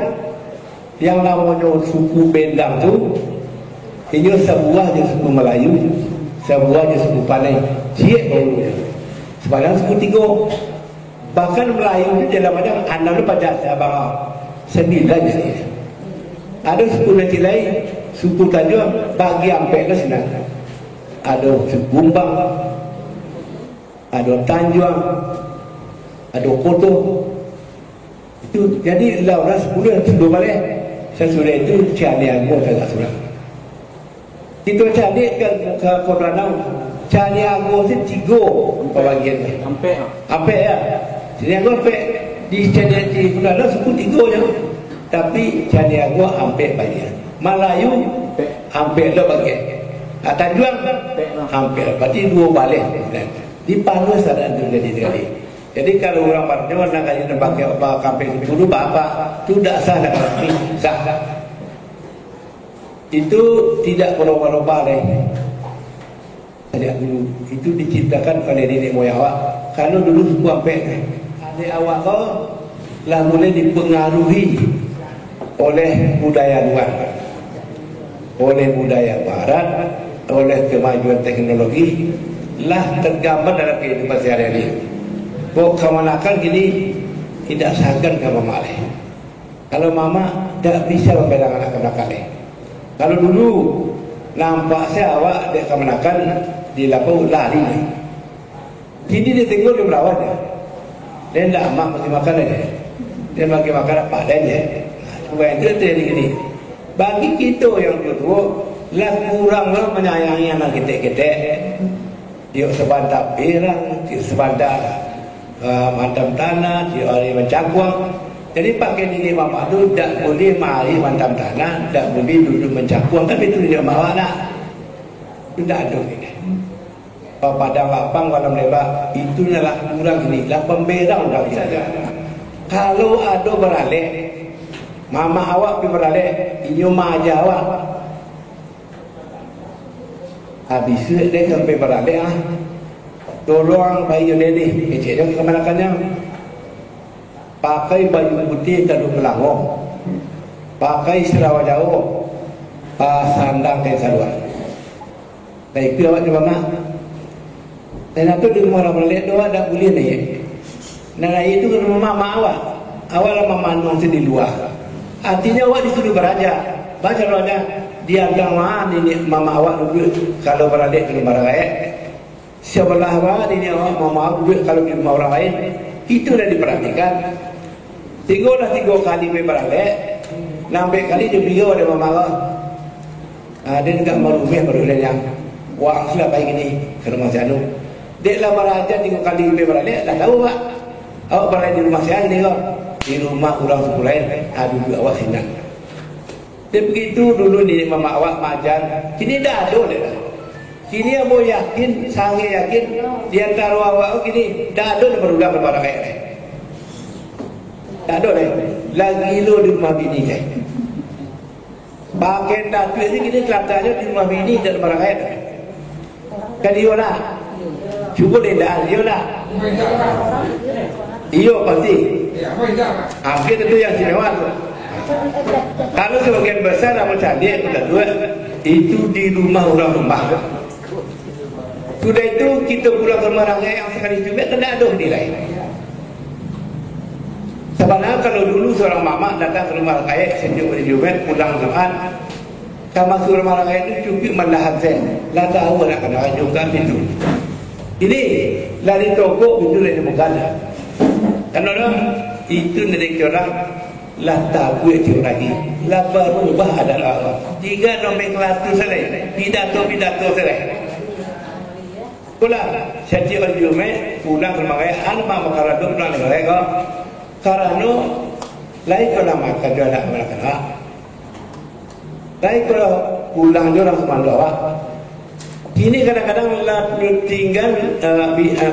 yang namanya suku Bendang tu, ini sebuah je suku Melayu, sebuah je suku Panai. Siap barunya. Sepanjang suku 3. Bahkan Melayu itu dalam Panjang anda lu pajak Sabang 9 je. Ada suku nanti lain, suku Tanjung bagi ampe ke senang. Ada suku Bumbang, ada Tanjung, ada Koto. Itu jadi orang 10 sudah balik. Sesudah itu Caniago tak sudah. Itu cari ke Kota Ranau. Caniago itu 3 pembagiannya. Ampe ya. Caniago ampe di Kota Ranau suku 3 je. Tapi Caniago ampe bagian. Melayu ampe dah bagian. Tanjung ampe. Berarti 2 balik. Di Palu sadar jadi sekali. Jadi kalau orang Parjo nak kaji pakai apa kampung dulu apa tidak sah dah sah. Itu tidak berubah-ubah deh. Sejak dulu itu diciptakan oleh nenek moyang awak. Kalau dulu suku ampe, adik awak kau lah mulai dipengaruhi oleh budaya luar, oleh budaya barat, oleh kemajuan teknologi, lah tergambar dalam kehidupan sehari-hari. Kok kemanakan gini tidak sagan ke mama leh. Kalau mama tak bisa membela anak-anak leh. Kalau dulu nampak saya awak dek kemanakan di lapau lari. Kini dia tengok dia merawat dia. Dia tak mak bagi makan dia. Dia bagi makan padanya. Supaya itu jadi gini. Bagi kita yang tua lah kurang lah menyayangi anak kita. Dia sebantar perang, dia sebantar mantam tanah, dia hari mencangkuang. Jadi pakai diri mama tu tak boleh mari mantam tanah, tak boleh duduk mencangkuang. Tapi itu dia bawa nak. Itu tak ada ni. Padang lapang malam lebar itu adalah kurang ini. Lah pemberang dah saja. Kalau ada beralih, mama awak pergi beralih, ini mak aja awak. Habis itu dia sampai beralih tolong bayi leleh kecil ke manakannya pakai baju putih tadu pelangong, pakai serawat jauh, sandang kain saluan. Baik tu awak coba mak. Dan itu di rumah orang melihat doa tak boleh ni. Nah itu ke rumah mak awak. Awak lama manung di luar. Artinya awak disuruh beraja. Baca doanya dia agama ini mama awak duduk kalau beradik ke rumah orang lain. Sebelah awak ini awak mama awak duduk kalau di rumah orang lain. Itu dah diperhatikan. 3 kali beradik. 6 kali dia beliau ada mama awak. Dia dekat marumeh baru dia yang wah sudah baik ini ke rumah si Anu. Dia lah beraja 3 kali beradik. Dah tahu pak. Awak beradik di rumah si Anu ni kau. Di rumah orang suku lain. Duduk awak senang. Dia begitu dulu ni mama awak majan. Kini dah ada dia. Kini aku yakin, sangat yakin di antara awak kini dah ada berulang kepada kayak ni. Tak ada leh. Lagi lu di rumah bini saya. Pakai datu ni kini kelatanya di rumah bini dan rumah kayak ni. Kan dia lah. Cuba dia lah. Iyo pasti. Akhir itu yang istimewa tu. Kalau sebagian besar nama candik kedua itu di rumah orang rumah. Sudah itu kita pulang ke rumah orang yang sekali juga tidak ada nilai. Sebenarnya kalau dulu seorang mama datang ke rumah kaya sejak berjumat pulang Jumat, sama rumah orang kaya itu cukup melahan sen. Lah tahu nak kena juga pintu. Ini lari toko pintu lari bukan. Karena itu dari orang lah tak buat dia lagi. Lah berubah adalah 3 nomenklatur selai. Pidato selai. Pula setiap jume pulang ke rumah anma makarado pulang ke mereka karena lain kalau makan dia nak makan lain kalau pulang dia orang semandawa. Kini kadang-kadang lah tinggal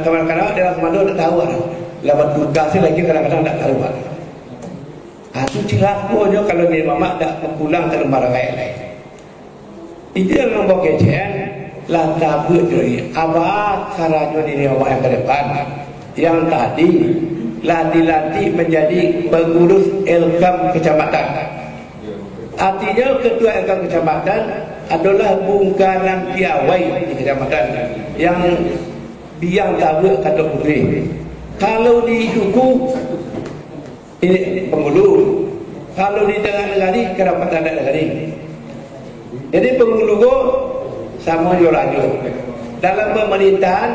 kadang-kadang dalam semandawa tak tahu lawan tugas lagi kadang-kadang tak tahu. Itu cilaka je kalau dia mama tak pulang ke rumah lain. Itu yang nombor kecil lah tabut je. Abah karajo ini awak yang ke depan yang tadi lah dilantik menjadi pengurus Elkam kecamatan. Artinya ketua Elkam kecamatan adalah bungkanan piawai di kecamatan yang biang tabut kata putri. Kalau di suku ini penghulu, kalau di tengah negari kerapatan negari. Jadi penghulu go sama jo rajo. Dalam pemerintahan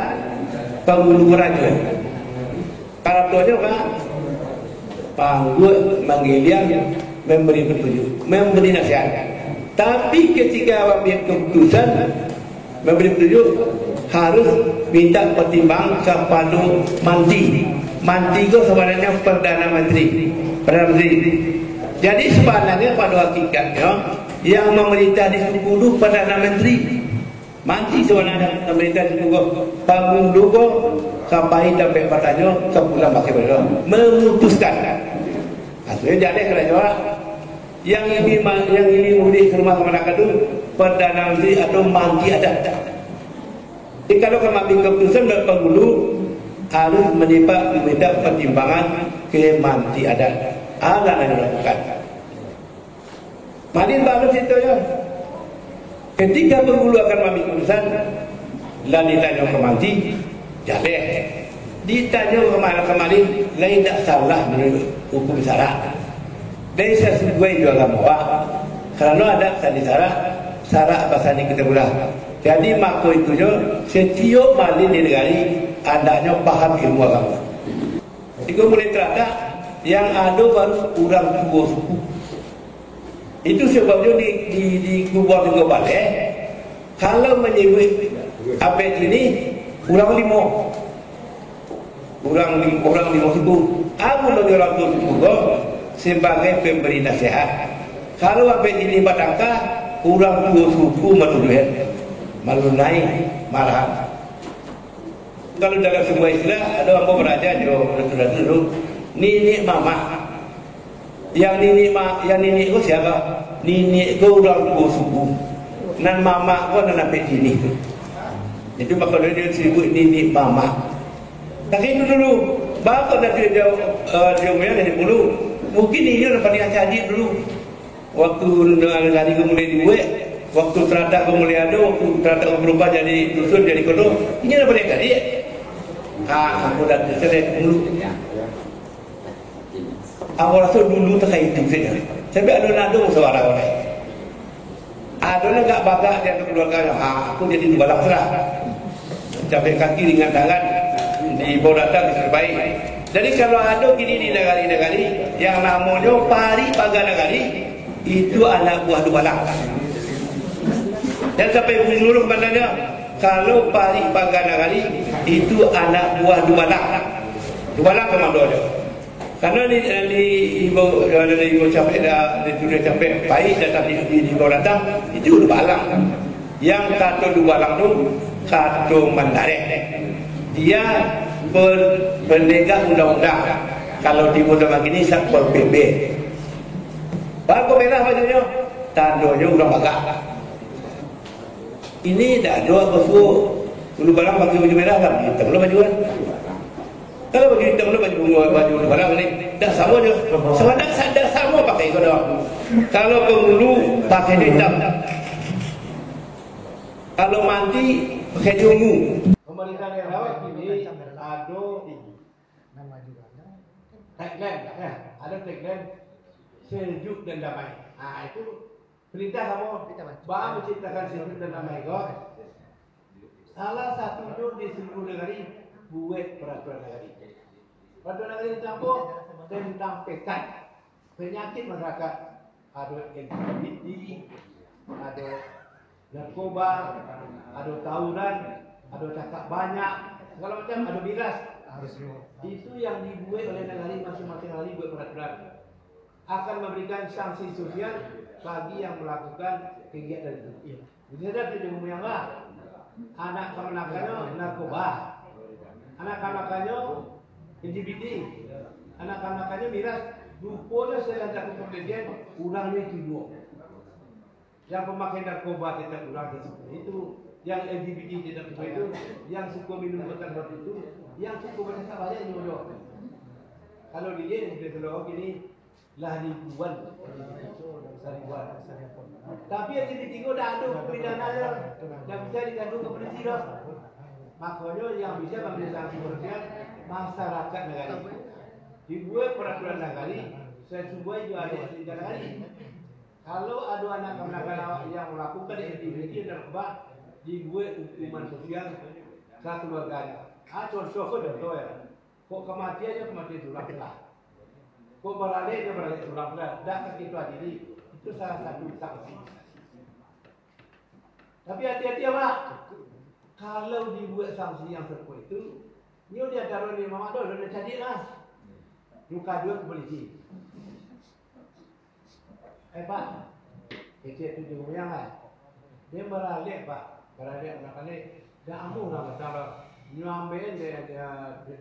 penghulu rajo. Kalau tuanya apa? Panggul, menggiliang, memberi petunjuk, memberi nasihat. Tapi ketika ambil keputusan memberi petunjuk harus minta pertimbang kepada manti. Manti itu sebenarnya Perdana Menteri. Jadi sebenarnya pada hakikatnya yang memerintah di suku Perdana Menteri. Manti sebenarnya memerintah di suku bangun dulu sampai sampai patahnya ke pulang pakai berdua memutuskan. Akhirnya jadi kerajaan yang ini mudik ke rumah masyarakat itu Perdana Menteri atau manti ada. Jadi kalau mengambil keputusan dari penghulu harus minta pertimbangan ke manti adat. Ada yang dilakukan. Madin bagus itu ya. Ketika penghulu akan mengambil keputusan, lalu ditanya ke manti, jaleh. Ditanya ke Madin, lain tak salah menurut hukum syarak. Dan sesuai juga bawa. Karena ada tadi syarak bahasa ini kita belah. Jadi maka itunya setiap Madin di negari adanya paham ilmu agama. Itu mulai terada yang ada baru kurang dua suku. Itu sebabnya di kubur juga balik. Kalau menyebut apa ini kurang lima suku. Aku lebih orang tua suku sebagai pemberi nasihat. Kalau apa ini batangka kurang dua suku malu naik malahan. Kalau dalam sebuah istilah ada orang beraja dulu nini mama. Yang nini itu siapa? Nini itu orang tua suku. Dan mama itu ada sampai sini. Itu maka dia disebut nini mama. Tapi itu dulu. Bapak dah dia dari dulu. Mungkin ini dapat diajarin dulu. Waktu negara mulai dibuat, waktu terata mulai ada, waktu terata berubah jadi dusun jadi kono, ini dapat diajarin. Aku dah selesai dulu. Aku rasa dulu terkait itu saja. Tapi ada nado suara orang. Ada enggak bagak dia keluarga. Aku jadi dua balak serah. Capek kaki dengan tangan di bawah datang terbaik. Jadi kalau ada gini di negari-negari yang namanya Pari Paganagari itu anak buah dua balak. Dan sampai menurut pandangnya kalau Pari Paganagari itu anak buah dua balak. Dua balak komando dia. Karena di ibu capek dah sudah capek baik datang di bawah datang itu dua balak. Yang kata dua balak tu kata Mandarin. Dia penegak undang-undang. Kalau di undang ini Satpol PP. Bako merah bajunya, tandanya udah bagak. Ini dah dua bosku. Dulu barang pakai baju merah kan, hitam lo baju kan. Kalau baju hitam lo baju barang ini dah sama je. Sebenarnya sama pakai itu dah. Kalau penghulu pakai hitam. Kalau mandi pakai ungu. Pemerintah daerah ini ada nama juga tagline, ada tagline sejuk dan damai. Itu perintah kamu bahan menciptakan sejuk dan damai kok. Salah satu itu di seluruh negara buat peraturan negara. Peraturan negara campur tentang penyakit masyarakat. Ada LGBT, ada narkoba, ada tawuran, ada cakap banyak, segala macam, ada miras. Harus Itu yang dibuat oleh negara masing-masing hari buat peraturan. Akan memberikan sanksi sosial bagi yang melakukan kegiatan itu. Jadi ada tujuh yang lah. Anak kanakannya narkoba, anak kanakannya LGBT, anak kanakannya miras. Rupanya saya datang ke kemudian kurangnya itu dua. Yang pemakai narkoba tidak kurang seperti itu, yang LGBT tidak seperti itu, yang suka minum obat seperti itu, yang suka bercakap banyak jodoh. Kalau dia di Pulau ini lah ribuan, ribuan. Tapi yang LGBT dah ada pidana yang bisa dikandung ke polisi dah. Makanya yang bisa mengambil sanksi sosial masyarakat negara. Dibuat peraturan negara, saya cuba juga ada di negara. Kalau ada anak kanak-kanak yang melakukan aktiviti narkoba, dibuat hukuman sosial satu keluarga. Contoh ya, kok kematiannya kematian suram lah, kok beralih suram lah, dah begitu adili, itu salah satu sanksi. Tapi hati-hati ya Pak, kalau dibuat sanksi yang seperti itu, ini dia taruh di mama dulu, dia jadi lah, muka dua ke polisi. Pak, itu yang lah, dia beralih Pak. Beralih, dah amu lah masalah. Nyambil dia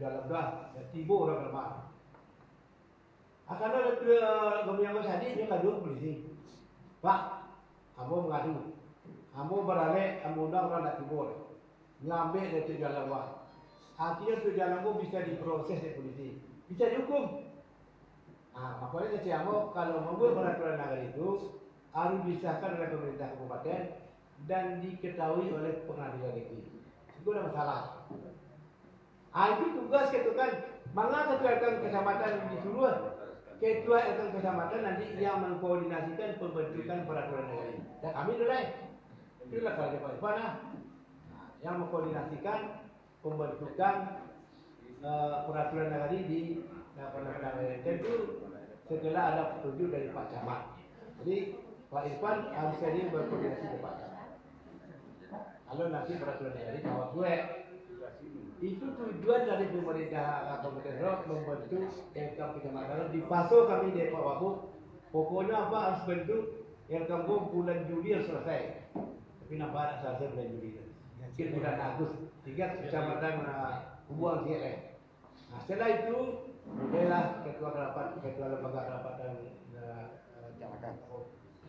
dalam dah, tiba orang lemah. Akan ada yang tadi dia kadu polisi. Pak, kamu mengadu, kamu beralih, kamu undang orang nak tiba. Nyambil dia tu jalan wah. Akhirnya tu jalan bisa diproses oleh polisi, bisa dihukum. Makanya saya mau kalau membuat peraturan negara itu harus disahkan oleh pemerintah kabupaten dan diketahui oleh pengadilan negeri. Itu ada masalah. Itu tugas ketua mana ketua kecamatan disuruh ketua kecamatan nanti yang mengkoordinasikan pembentukan peraturan negara. Dan kami nilai itulah kalau Pak Irfan yang mengkoordinasikan pembentukan peraturan negara di tentu setelah ada petunjuk dari Pak Camat. Jadi Pak Irfan harus sering berkoordinasi dengan Pak Camat. Kalau nanti peraturan negara bawa gue, itu tujuan dari pemerintah Kabupaten Rock membentuk LKM kecamatan. Di fase kami di Pak Wabuk, pokoknya apa harus bentuk LKM bulan Juli harus selesai. Tapi nampak selesai bulan Juli. Mungkin bulan Agustus, sehingga kecamatan Kubuang Sieleh. Nah setelah itu, mulailah ketua lembaga kerapatan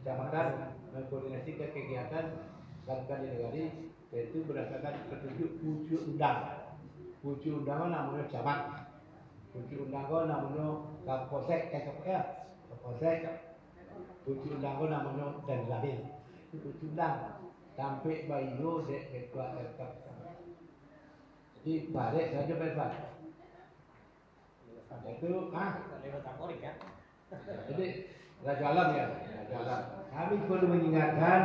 kecamatan mengkoordinasikan kegiatan lakukan di negara, yaitu berdasarkan petunjuk pucuk undang. Pucuk undang namanya camat. Pucuk undang namanya kapolsek, kapolsek. Pucuk undang namanya dan labil. Itu pucuk undang. Sampai bayo dek ketua RK. Jadi balik saja Pak. Itu lewat Kapolri kan. Jadi Raja Alam ya, Raja Alam. Kami perlu mengingatkan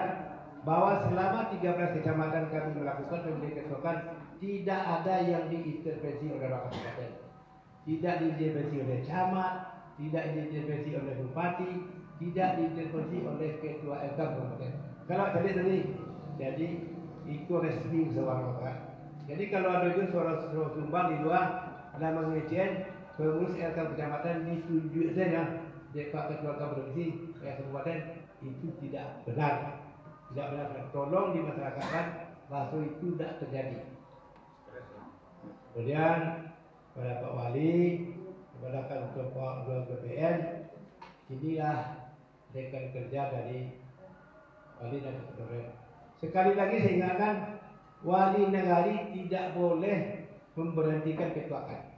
bahwa selama 13 kecamatan kami melakukan pemilihan ketua tidak ada yang diintervensi oleh rakyat kabupaten, tidak diintervensi oleh camat, tidak diintervensi oleh bupati, tidak diintervensi oleh ketua RK kabupaten. Kalau tadi, jadi itu resmi seorang rakyat. Jadi kalau ada itu suara sumbang di luar ada mengecen pengurus RK kecamatan ditunjuk saja dari Pak Ketua Provinsi kabupaten, itu tidak benar. Tidak benar, tolong dimasyarakatkan bahwa itu tidak terjadi. Kemudian kepada Pak Wali, kepada Ketua BPN, inilah rekan kerja dari Wali dan Ketua. Sekali lagi saya ingatkan, Wali Negari tidak boleh memberhentikan ketuakan.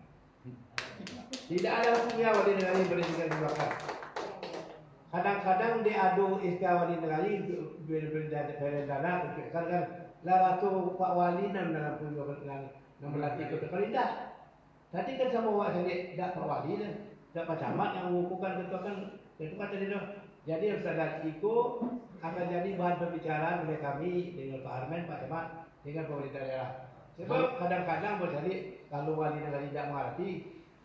Tidak ada hukumnya Wali Negari memberhentikan ketuakan. Kadang-kadang diadu SK Wali Negari berdana kan laratu Pak Wali dan dalam dengan melatih ketua tidak. Tadi kan sama Wak Sandi tidak Pak Wali dan tidak Pak Camat yang mengukuhkan ketua tadi tu. Jadi harus ada Iko akan jadi bahan pembicaraan oleh kami dengan Pak Armen, Pak Camat dengan pemerintah daerah. Sebab kadang-kadang berjadi kalau Wali Negari tidak mengerti,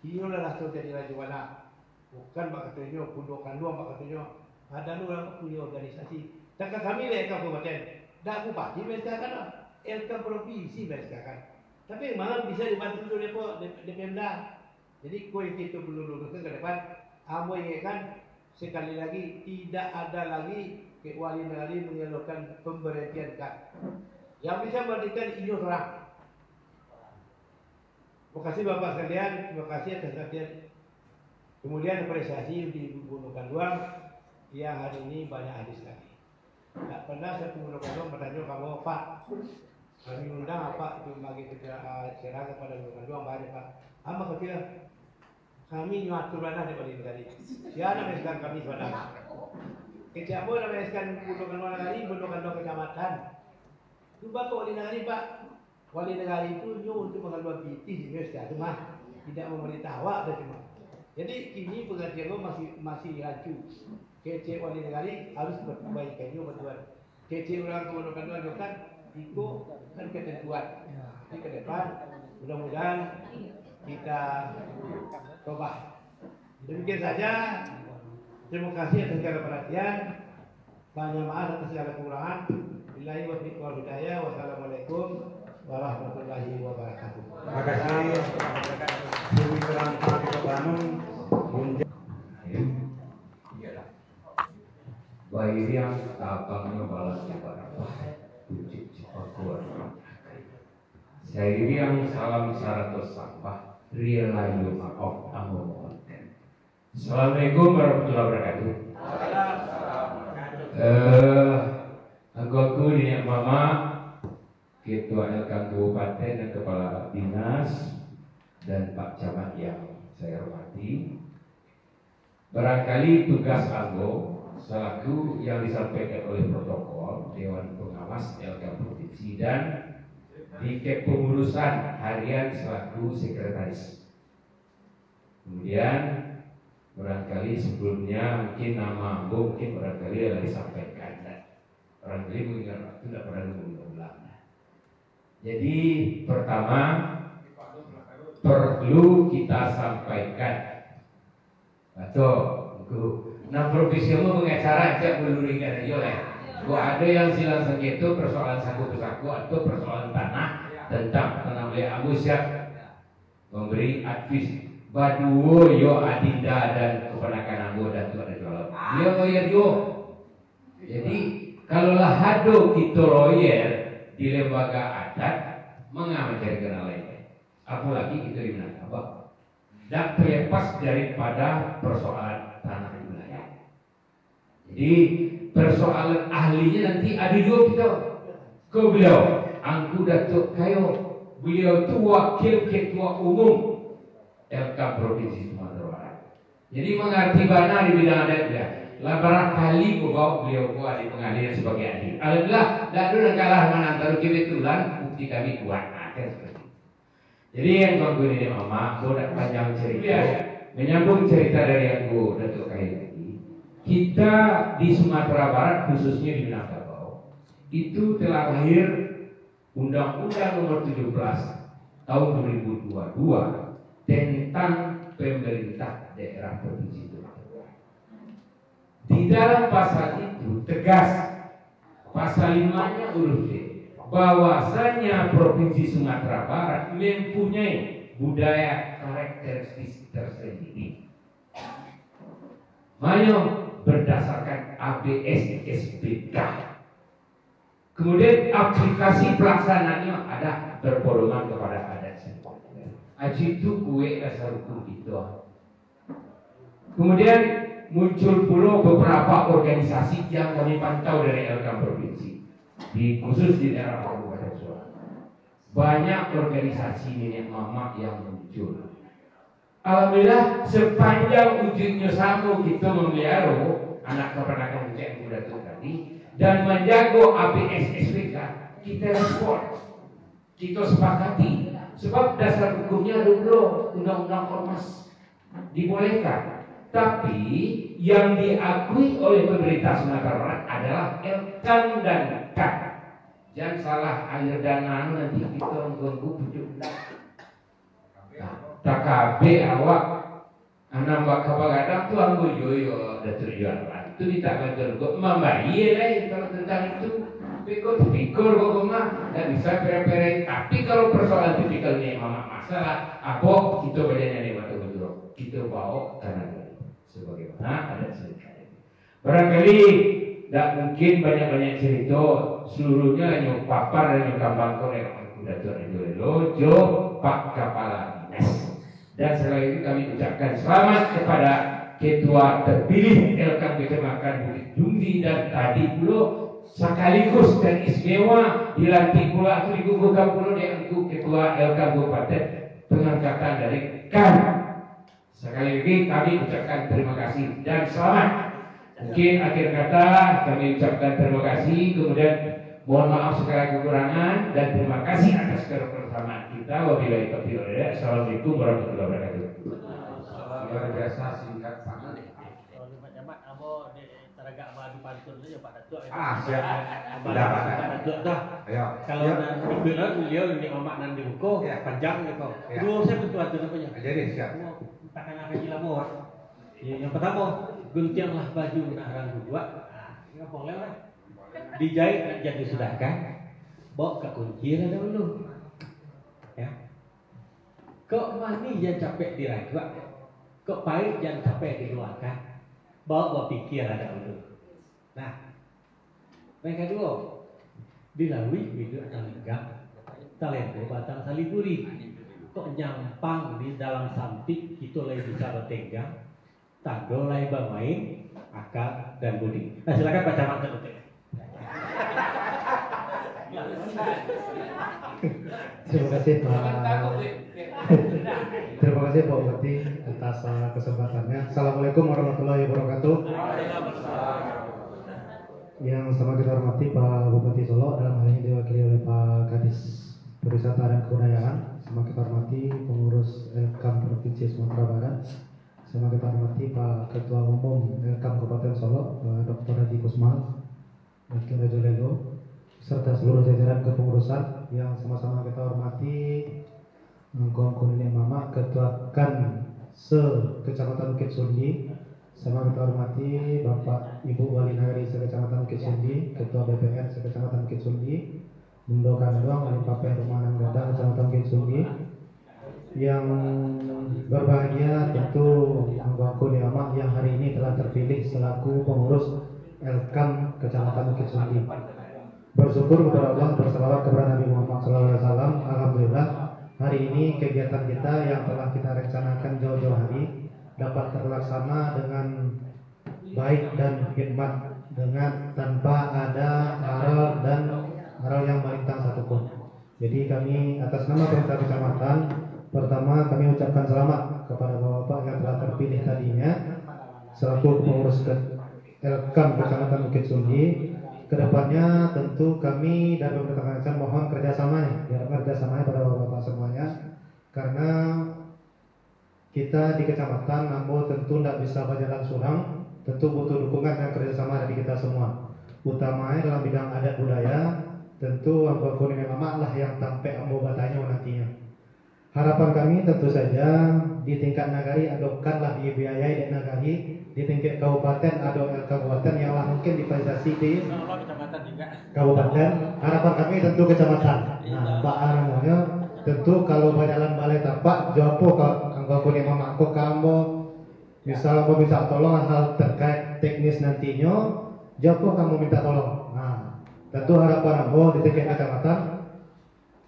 ini langsung jadi rajuana. Bukan Pak Ketuanya, pundukan luang Pak Ketuanya. Ada orang punya organisasi. Takkan kami leh kabupaten. Dah bupati mereka kan. LK provinsi mereka kan. Tapi memang bisa dibantu dulu di Pemda. Jadi kue itu belum ke depan. Amo ingatkan sekali lagi tidak ada lagi ke wali negari menyalurkan pemberhentian kan. Yang bisa memberikan ini orang. Terima kasih Bapak sekalian, terima kasih atas perhatian. Kemudian apresiasi di Gunung Kanduang yang hari ini banyak hadis lagi. Tak pernah saya Gunung Kanduang bertanya kamu Pak, kami undang apa itu bagi serang kepada Gunung Kanduang banyak Pak. Apa kecil? Kami nyaturanlah daripada negara. Siapa meskan kami saudara? Kecap pun meskan Gunung Kanduang negara, Gunung Kanduang kecamatan. Coba ke wali negara Pak. Wali negara itu untuk mengeluarkan biti sehingga cuma tidak memerintah awak dan cuma. Jadi ini pengertian masih rancu. Kece wali negara harus berperbaikan juga bertuan. Kece orang Gunung Kanduang kan itu kan ketentuan. Jadi ke depan mudah-mudahan kita coba. Demikian saja. Terima kasih atas segala perhatian. Banyak maaf atas segala kekurangan. Billahi wa taufiq wal hidayah. Wassalamualaikum warahmatullahi wabarakatuh. Terima kasih. Suri Kerang Pak Bandung. Baik yang tapangnya balas kepada puji syukur. Saya yang salam saratus sampah rilayu maaf amun konten. Assalamualaikum warahmatullahi wabarakatuh. Anggotku di Mama, Ketua LK Kabupaten dan Kepala Dinas dan Pak Camat yang saya hormati. Barangkali tugas Anggo selaku yang disampaikan oleh protokol Dewan Pengawas LK Provinsi dan di kepengurusan harian selaku sekretaris. Kemudian barangkali sebelumnya mungkin nama Anggo mungkin barangkali yang disampaikan. Barangkali mengingat itu tidak pernah mengulang. Jadi pertama perlu kita sampaikan atau nah profesional mengacara cak melurikan aja lah. Gua ada yang silang sengketa persoalan saku pesaku atau persoalan tanah tentang tanah milik Abu siap memberi advis baduo yo adinda dan keponakan Abu dan tu ada jualan. Dia lawyer yo. Jadi kalaulah hado kita lawyer di lembaga adat mengajar kenal lain. Apalagi kita di Minangkabau. Dan terlepas daripada persoalan tanah wilayah. Jadi persoalan ahlinya nanti ada juga kita ke beliau. Angku Datuk Kayo, beliau itu wakil ketua umum LK Provinsi Sumatera Barat. Jadi mengerti benar di bidang adat ya. Lah barangkali bawa beliau kuat di pengadilan sebagai adil. Alhamdulillah, dah dulu kalah menantang kebetulan bukti kami kuat. Jadi yang kau ini Mama, aku nak panjang cerita, menyambung cerita dari aku Datuk Kayo tadi. Kita di Sumatera Barat khususnya di Minangkabau itu telah lahir Undang-Undang Nomor 17 Tahun 2022 tentang pemerintah daerah provinsi itu. Di dalam pasal itu tegas pasal 5-nya huruf D bahwasanya Provinsi Sumatera Barat mempunyai budaya karakteristik tersendiri. Mayo berdasarkan ABS SBK. Kemudian aplikasi pelaksanaannya ada berpedoman kepada adat setempat. Aji itu kue dasar hukum itu. Kemudian muncul pula beberapa organisasi yang kami pantau dari LK Provinsi, di khusus di daerah Kabupaten Surat. Banyak organisasi nenek mama yang muncul. Alhamdulillah sepanjang ujungnya sama kita memelihara anak keponakan yang muda itu tadi dan menjaga ABS SPK, kita respon, kita sepakati. Sebab dasar hukumnya dulu undang-undang ormas dibolehkan. Tapi yang diakui oleh pemerintah Sumatera Barat adalah LKAN dan KAN. Jangan salah alir dana nanti kita mengganggu pucuk. TKB awak anak bakal kadang tu anggo joyo ada tujuan. Itu ditakkan tergok membayar lah kalau tentang itu. Tapi kok tipikal kok mah nggak bisa pere-pere. Tapi kalau persoalan tipikalnya mama masalah, apa kita badannya nih waktu betul kita bawa karena sebagaimana ada cerita. Barangkali tidak mungkin banyak-banyak cerita seluruhnya hanya papar dan kambang korek kuda tuan itu lojo pak kepala dinas. Dan sekali lagi kami ucapkan selamat kepada ketua terpilih Elkam Kecamatan Bukit Jumdi dan tadi pula sekaligus dan istimewa dilantik pula aku digugurkan pula dengan ketua Elkam Kabupaten pengangkatan dari KAM. Sekali lagi kami ucapkan terima kasih dan selamat. Mungkin akhir kata kami ucapkan terima kasih, kemudian mohon maaf segala kekurangan dan terima kasih atas kebersamaan kita. Wabillahi taufiq wal hidayah. Assalamualaikum warahmatullahi wabarakatuh. Luar biasa singkat sangat. Siap. Pak Datuk dah. Ayo. Kalau dibilang beliau ini omak dan dibuku panjang gitu. Dua saya betul tu namanya. Jadi siap. Takkan akan lama. Yang pertama, guntinglah baju narang kedua. Enggak boleh lah. Dijahit nak jadi sudahkan. Bawa ke kunci lah dulu. Ya. Kok mani yang capek dirajak. Kok pahit yang capek dikeluarkan. Bawa pikir ada dulu. Nah, yang kedua, dilalui hidup dan lenggak, talento batang saliburi. Kok nyampang di dalam samping kita lagi bisa bertenggang, tado lagi bermain, akal dan budi. Nah, silakan baca mantan itu. Terima kasih Pak. Terima kasih Pak Bupati atas kesempatannya. Assalamualaikum warahmatullahi wabarakatuh. Yang sama kita hormati Pak Bupati Solo, dalam hal ini diwakili oleh Pak Kadis Pariwisata dan Kebudayaan. Sama kita hormati pengurus Elkam Provinsi Sumatera Barat. Sama kita hormati Pak Ketua Umum Elkam Kabupaten Solo, Pak Dr. Haji Kusmal, Dr. Rejo Lego, serta seluruh jajaran kepengurusan yang sama-sama kita hormati. Kawan-kawan ini Mama, Ketua KAN se-Kecamatan Bukit Sundi. Sama kita hormati Bapak Ibu Wali Nagari se-Kecamatan Bukit Sundi, Ketua BPN se-Kecamatan Bukit Sundi, Mundo Kandong, Wali Pape Rumahan Gadang, Kecamatan Bukit Sundi. Yang berbahagia tentu anggota Mama yang hari ini telah terpilih selaku pengurus Elkam Kecamatan Bukit Sundi. Bersyukur kepada Allah, bersalawat kepada Nabi Muhammad SAW. Alhamdulillah hari ini kegiatan kita yang telah kita rencanakan jauh-jauh hari dapat terlaksana dengan baik dan hikmat, dengan tanpa ada aral yang melintang satupun. Jadi kami atas nama pemerintah kecamatan, pertama kami ucapkan selamat kepada bapak-bapak yang telah terpilih tadinya selaku pengurus Elkam Kecamatan Bukit Sundi. Kedepannya tentu kami dan pemerintah kecamatan mohon kerjasamanya, pada bapak-bapak semuanya, karena kita di kecamatan namun tentu tidak bisa berjalan surang, tentu butuh dukungan dan kerjasama dari kita semua. Utamanya dalam bidang adat budaya, tentu anggota kuning mama lah yang sampai ambo batanya nantinya. Harapan kami tentu saja di tingkat nagari adopkanlah dibiayai di nagari, di tingkat kabupaten ada kabupaten yang lah mungkin difasilitasi di kabupaten. Harapan kami tentu kecamatan. Nah, Pak namanya tentu kalau berjalan balai tapak jawapo anggota kuning mama aku kamu misal mau minta tolong hal terkait teknis nantinya, jawapo kamu minta tolong. Nah, tentu harapan ambo di tingkat kecamatan,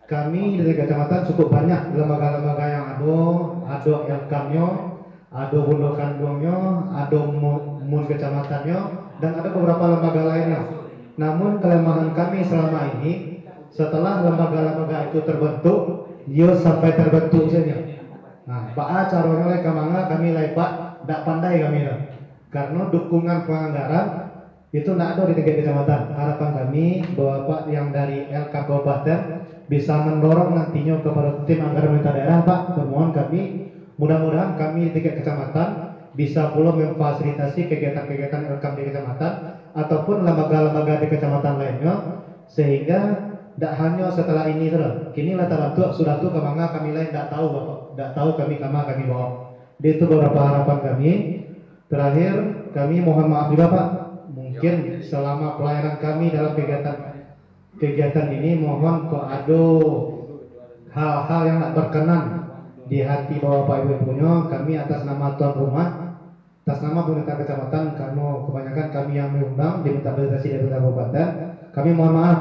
kami di kecamatan cukup banyak lembaga-lembaga yang ada Elkamnya, ada Bundo Kandongnya, ada Mun kecamatannya, dan ada beberapa lembaga lainnya. Namun kelemahan kami selama ini, setelah lembaga-lembaga itu terbentuk, dia sampai terbentuk saja. Nah, Pak caranya oleh kamanga kami lepak, tidak pandai kami lah. Karena dukungan penganggaran itu tidak ada di tingkat kecamatan. Harapan kami Bapak yang dari LK Kabupaten bisa mendorong nantinya kepada tim anggaran pemerintah daerah, Pak. Permohon kami, mudah-mudahan kami di tingkat kecamatan bisa pula memfasilitasi kegiatan-kegiatan LK di kecamatan ataupun lembaga-lembaga di kecamatan lainnya, sehingga tidak hanya setelah ini saja. Kini latar bantu sudah tuh kemana kami lain tidak tahu, Bapak. Tidak tahu kami kami bawa. Itu beberapa harapan kami. Terakhir kami mohon maaf juga Pak. Mungkin selama pelayanan kami dalam kegiatan kegiatan ini mohon kok ada hal-hal yang tak berkenan di hati Bapak Ibu punya, kami atas nama tuan rumah, atas nama pemerintah kecamatan, kebanyakan kami yang mengundang diminta validasi dari kabupaten, kami mohon maaf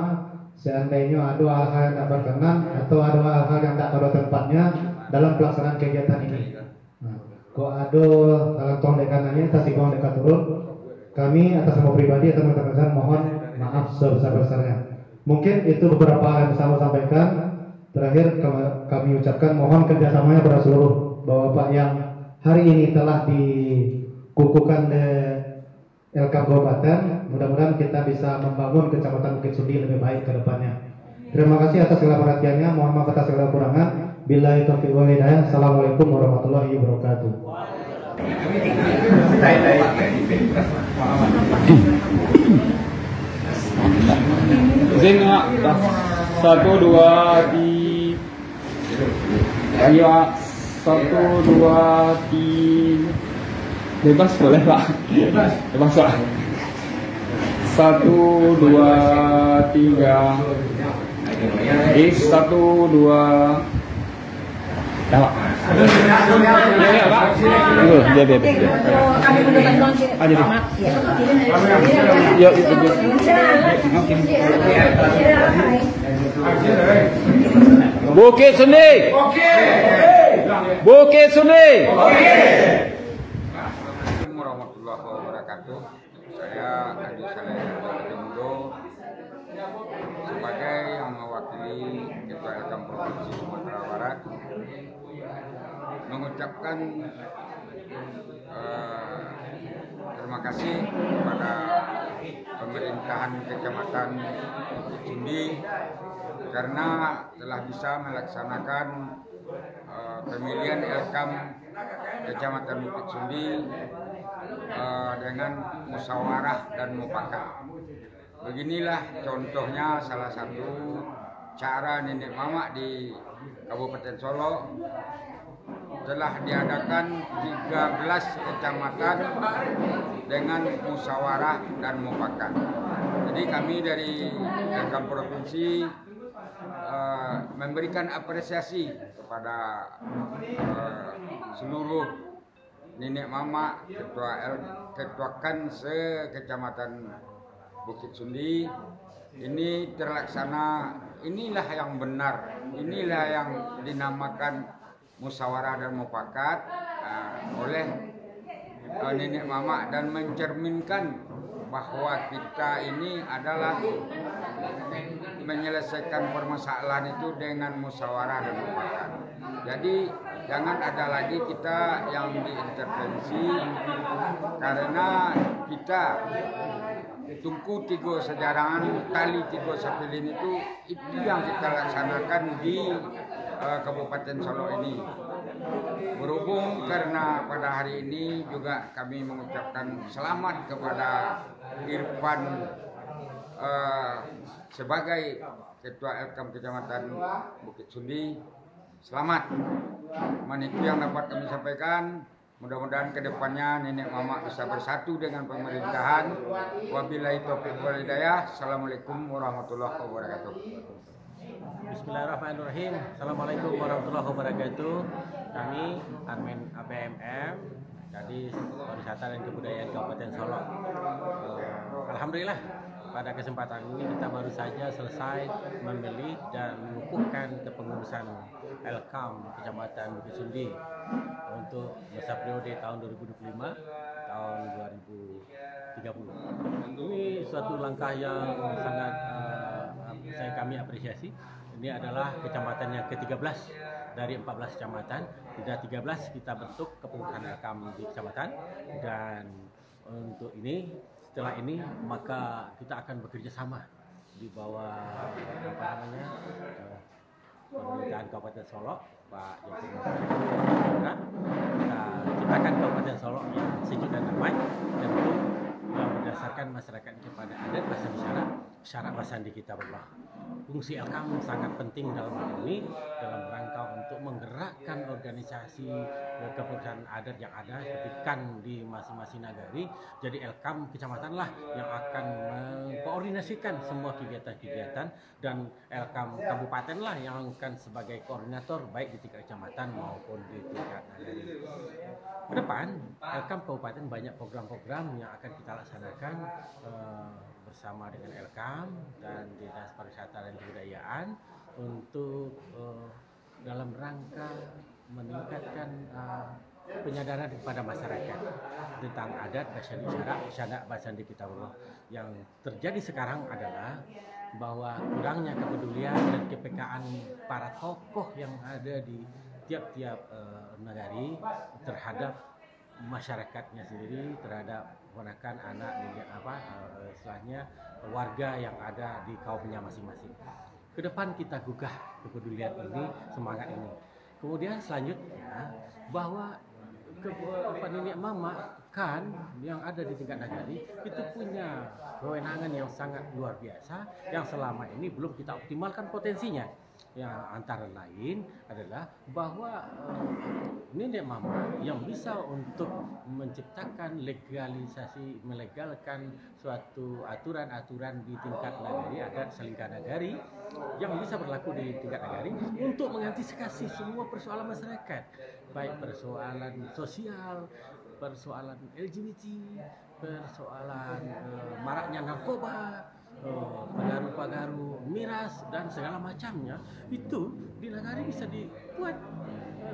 seandainya ada hal-hal yang tak berkenan atau ada hal-hal yang tak pada tempatnya dalam pelaksanaan kegiatan ini. Kok ada dalam tong dekanannya, atas imbauan dekat turun, kami atas nama pribadi atau teman-teman mohon maaf sebesar-besarnya. Mungkin itu beberapa hal yang bisa saya sampaikan. Terakhir kami ucapkan mohon kerjasamanya pada seluruh bapak-bapak yang hari ini telah dikukuhkan di LK Kabupaten. Mudah-mudahan kita bisa membangun Kecamatan Bukit Sundi lebih baik ke depannya. Terima kasih atas segala perhatiannya. Mohon maaf atas segala kekurangan. Billahi taufiq wal hidayah. Assalamualaikum warahmatullahi wabarakatuh. Izin Pak. 1, 2, 3. Ayo 1, 2, 3. Bebas boleh Pak? Bebas Pak. 1, 2, 3. 1, 2. Ya Pak. Ya Pak. Biar. Kami menggunakan Aja deh. Yuk. Bukit Sundi. Bukit Sundi. Assalamualaikum warahmatullahi wabarakatuh. Saya Adi Saleh Jumdo sebagai yang mewakili Ketua LKM Provinsi Sumatera Barat mengucapkan terima kasih kepada pemerintahan Kecamatan Bukit Sundi karena telah bisa melaksanakan pemilihan LKM Kecamatan Bukit Sundi dengan musyawarah dan mufakat. Beginilah contohnya salah satu cara nenek mama di Kabupaten Solo telah diadakan 13 kecamatan dengan musyawarah dan mufakat. Jadi kami dari LKM Provinsi memberikan apresiasi kepada seluruh nenek mama ketua kan se-Kecamatan Bukit Sundi. Ini terlaksana, inilah yang benar, inilah yang dinamakan musyawarah dan mufakat oleh nenek mama dan mencerminkan bahwa kita ini adalah menyelesaikan permasalahan itu dengan musyawarah dan mufakat. Jadi jangan ada lagi kita yang diintervensi karena kita tungku tiga sejarangan tali tiga sapilin itu yang kita laksanakan di Kabupaten Solo ini. Berhubung karena pada hari ini juga kami mengucapkan selamat kepada Irfan sebagai Ketua LKM Kecamatan Bukit Sundi. Selamat. Itu yang dapat kami sampaikan. Mudah-mudahan kedepannya nenek mama bisa bersatu dengan pemerintahan. Wabillahi taufiq wal hidayah. Assalamualaikum warahmatullahi wabarakatuh. Bismillahirrahmanirrahim. Assalamualaikum warahmatullahi wabarakatuh. Kami Admin APMM Kadis Pariwisata dan Kebudayaan Kabupaten Solo. Alhamdulillah pada kesempatan ini kita baru saja selesai memilih dan mengukuhkan kepengurusan LKM Kecamatan Bukit Sundi untuk masa periode tahun 2025 tahun 2030. Ini suatu langkah yang sangat kami apresiasi. Ini adalah kecamatan yang ke-13 dari 14 kecamatan. Sudah 13 kita bentuk kepengurusan LKM di kecamatan, dan untuk ini setelah ini maka kita akan bekerja sama di bawah pemerintahan Kabupaten Solo, Pak Jokowi. Kita ciptakan Kabupaten Solo yang sejuk dan damai, tentu yang berdasarkan masyarakat kepada adat bahasa isyarat, syarat basandi kitabullah. Fungsi Elkam sangat penting dalam hal ini dalam rangka untuk menggerakkan organisasi kepemuda adat yang ada seperti KAN di masing-masing nagari. Jadi Elkam kecamatan lah yang akan mengkoordinasikan semua kegiatan-kegiatan, dan Elkam kabupaten lah yang akan sebagai koordinator baik di tingkat kecamatan maupun di tingkat nagari. Ke depan Elkam kabupaten banyak program-program yang akan kita laksanakan bersama dengan Elkam dan Dinas Pariwisata dan Kebudayaan untuk dalam rangka meningkatkan penyadaran kepada masyarakat tentang adat basandi syarak basandi kitabullah. Yang terjadi sekarang adalah bahwa kurangnya kepedulian dan kepekaan para tokoh yang ada di tiap-tiap nagari terhadap masyarakatnya sendiri, terhadap ponakan, anak, istilahnya warga yang ada di kaumnya masing-masing. Ke depan kita gugah kepedulian ini, semangat ini. Kemudian selanjutnya bahwa Nenek Mama KAN yang ada di tingkat nagari itu punya kewenangan yang sangat luar biasa yang selama ini belum kita optimalkan potensinya. Yang antara lain adalah bahwa Nenek Mama yang bisa untuk menciptakan legalisasi, melegalkan suatu aturan-aturan di tingkat nagari, adat selingkah nagari yang bisa berlaku di tingkat nagari untuk mengantisipasi semua persoalan masyarakat, baik persoalan sosial, persoalan LGBT, persoalan maraknya narkoba, pagaru-pagaru miras dan segala macamnya. Itu di nagari bisa dibuat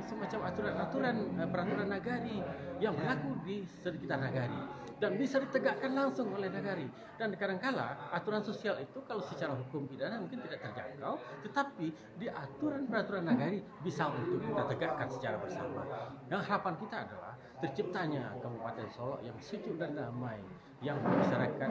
semacam aturan-aturan peraturan nagari yang berlaku di sekitar nagari dan bisa ditegakkan langsung oleh nagari. Dan kadangkala aturan sosial itu kalau secara hukum pidana mungkin tidak terjangkau, tetapi di aturan peraturan nagari bisa untuk kita tegakkan secara bersama. Yang harapan kita adalah terciptanya Kabupaten Solok yang sejuk dan damai, yang masyarakat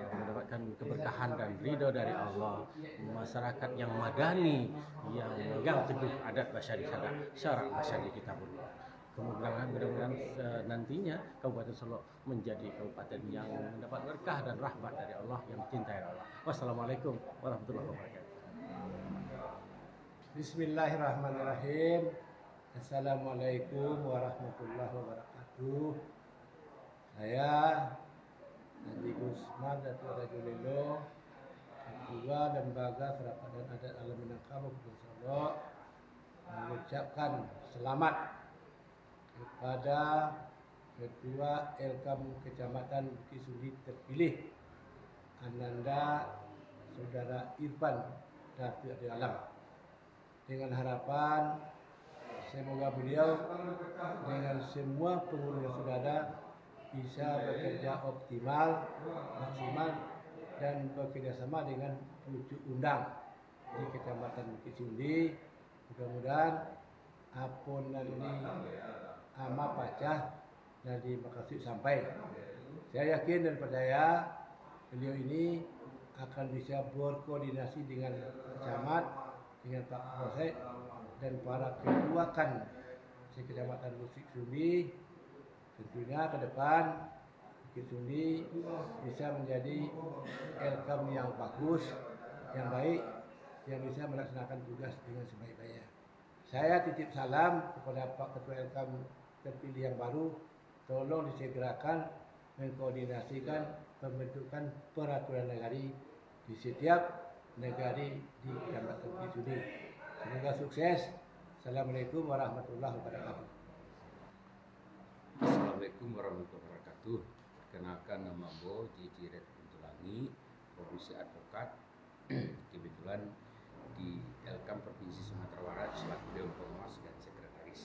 mendapatkan keberkahan dan ridho dari Allah, masyarakat yang madani, yang memegang teguh adat basandi syarak basandi kitabullah. Mudah-mudahan nantinya Kabupaten Solok menjadi kabupaten yang mendapat berkah dan rahmat dari Allah, yang dicintai Allah. Wassalamualaikum warahmatullahi wabarakatuh. Bismillahirrahmanirrahim. Assalamualaikum warahmatullahi wabarakatuh. Saya Haji Gusman Datuk Rajulilo, Ketua Lembaga Kerapatan Adat Alam Minangkabau Kabupaten Solok, mengucapkan selamat kepada Ketua Elkam Kecamatan Bukit Sudi terpilih Ananda Saudara Irfan Datuk Adi Alam, dengan harapan semoga beliau dengan semua pengurus yang sudah ada bisa bekerja optimal, maksimal, dan bekerjasama dengan pucuk undang di Kecamatan Bukit Sudi. Mudah-mudahan apun ini ama pacah dan dimaksud sampai. Saya yakin dan percaya beliau ini akan bisa berkoordinasi dengan camat, dengan Pak Kapolsek dan para ketua KAN Kecamatan Bukit Sudi. Tentunya ke depan Bukit Sudi bisa menjadi Elkam yang bagus, yang baik, yang bisa melaksanakan tugas dengan sebaik-baiknya. Saya titip salam kepada Pak Ketua Elkam terpilih yang baru, tolong disegerakan mengkoordinasikan pembentukan peraturan nagari di setiap nagari di Kecamatan Bukit Sudi. Semoga sukses. Assalamualaikum warahmatullahi wabarakatuh. Assalamualaikum warahmatullahi wabarakatuh. Perkenalkan, nama Bo J.J. Red Kuntulangi, profesi advokat, kebetulan di Elkam Provinsi Sumatera Barat selaku Dewan Pengawas dan Sekretaris.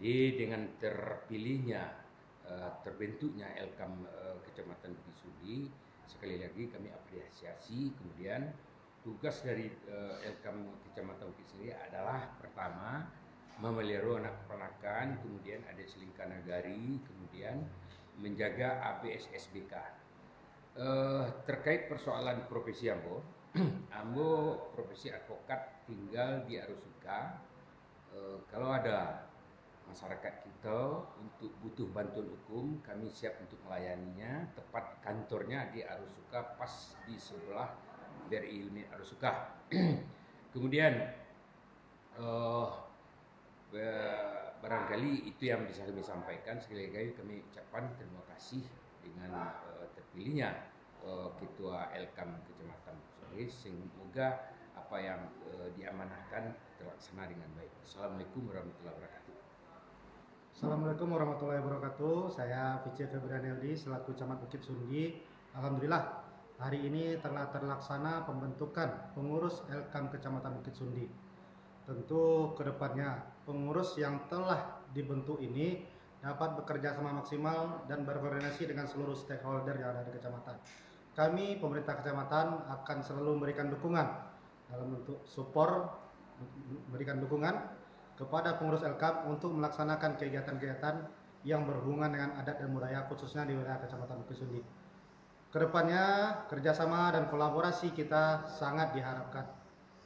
Dengan terpilihnya terbentuknya Elkam Kecamatan Bukit Sudi, sekali lagi kami apresiasi. Kemudian tugas dari Elkam Kecamatan Bukit Sudi adalah pertama memelihara anak keponakan, kemudian ada selingkah nagari, kemudian menjaga ABSSBK. Terkait persoalan profesi Ambo, Ambo profesi advokat tinggal di Arusuka. Kalau ada masyarakat kita untuk butuh bantuan hukum, kami siap untuk melayaninya. Tepat kantornya di Arusuka, pas di sebelah BRI Unit Arusuka. Kemudian barangkali itu yang bisa kami sampaikan. Sekali lagi kami ucapkan terima kasih dengan terpilihnya Ketua Elkam Kecamatan Sore. Semoga apa yang diamanahkan terlaksana dengan baik. Assalamualaikum warahmatullahi wabarakatuh. Assalamualaikum warahmatullahi wabarakatuh. Saya Vici Febrian Eldi selaku Camat Bukit Sundi. Alhamdulillah hari ini telah terlaksana pembentukan pengurus Elkam Kecamatan Bukit Sundi. Tentu kedepannya pengurus yang telah dibentuk ini dapat bekerja sama maksimal dan berkoordinasi dengan seluruh stakeholder yang ada di kecamatan. Kami pemerintah kecamatan akan selalu memberikan dukungan dalam bentuk support, memberikan dukungan kepada pengurus Elkam untuk melaksanakan kegiatan-kegiatan yang berhubungan dengan adat dan budaya khususnya di wilayah Kecamatan Bukit Sundi. Kedepannya kerjasama dan kolaborasi kita sangat diharapkan.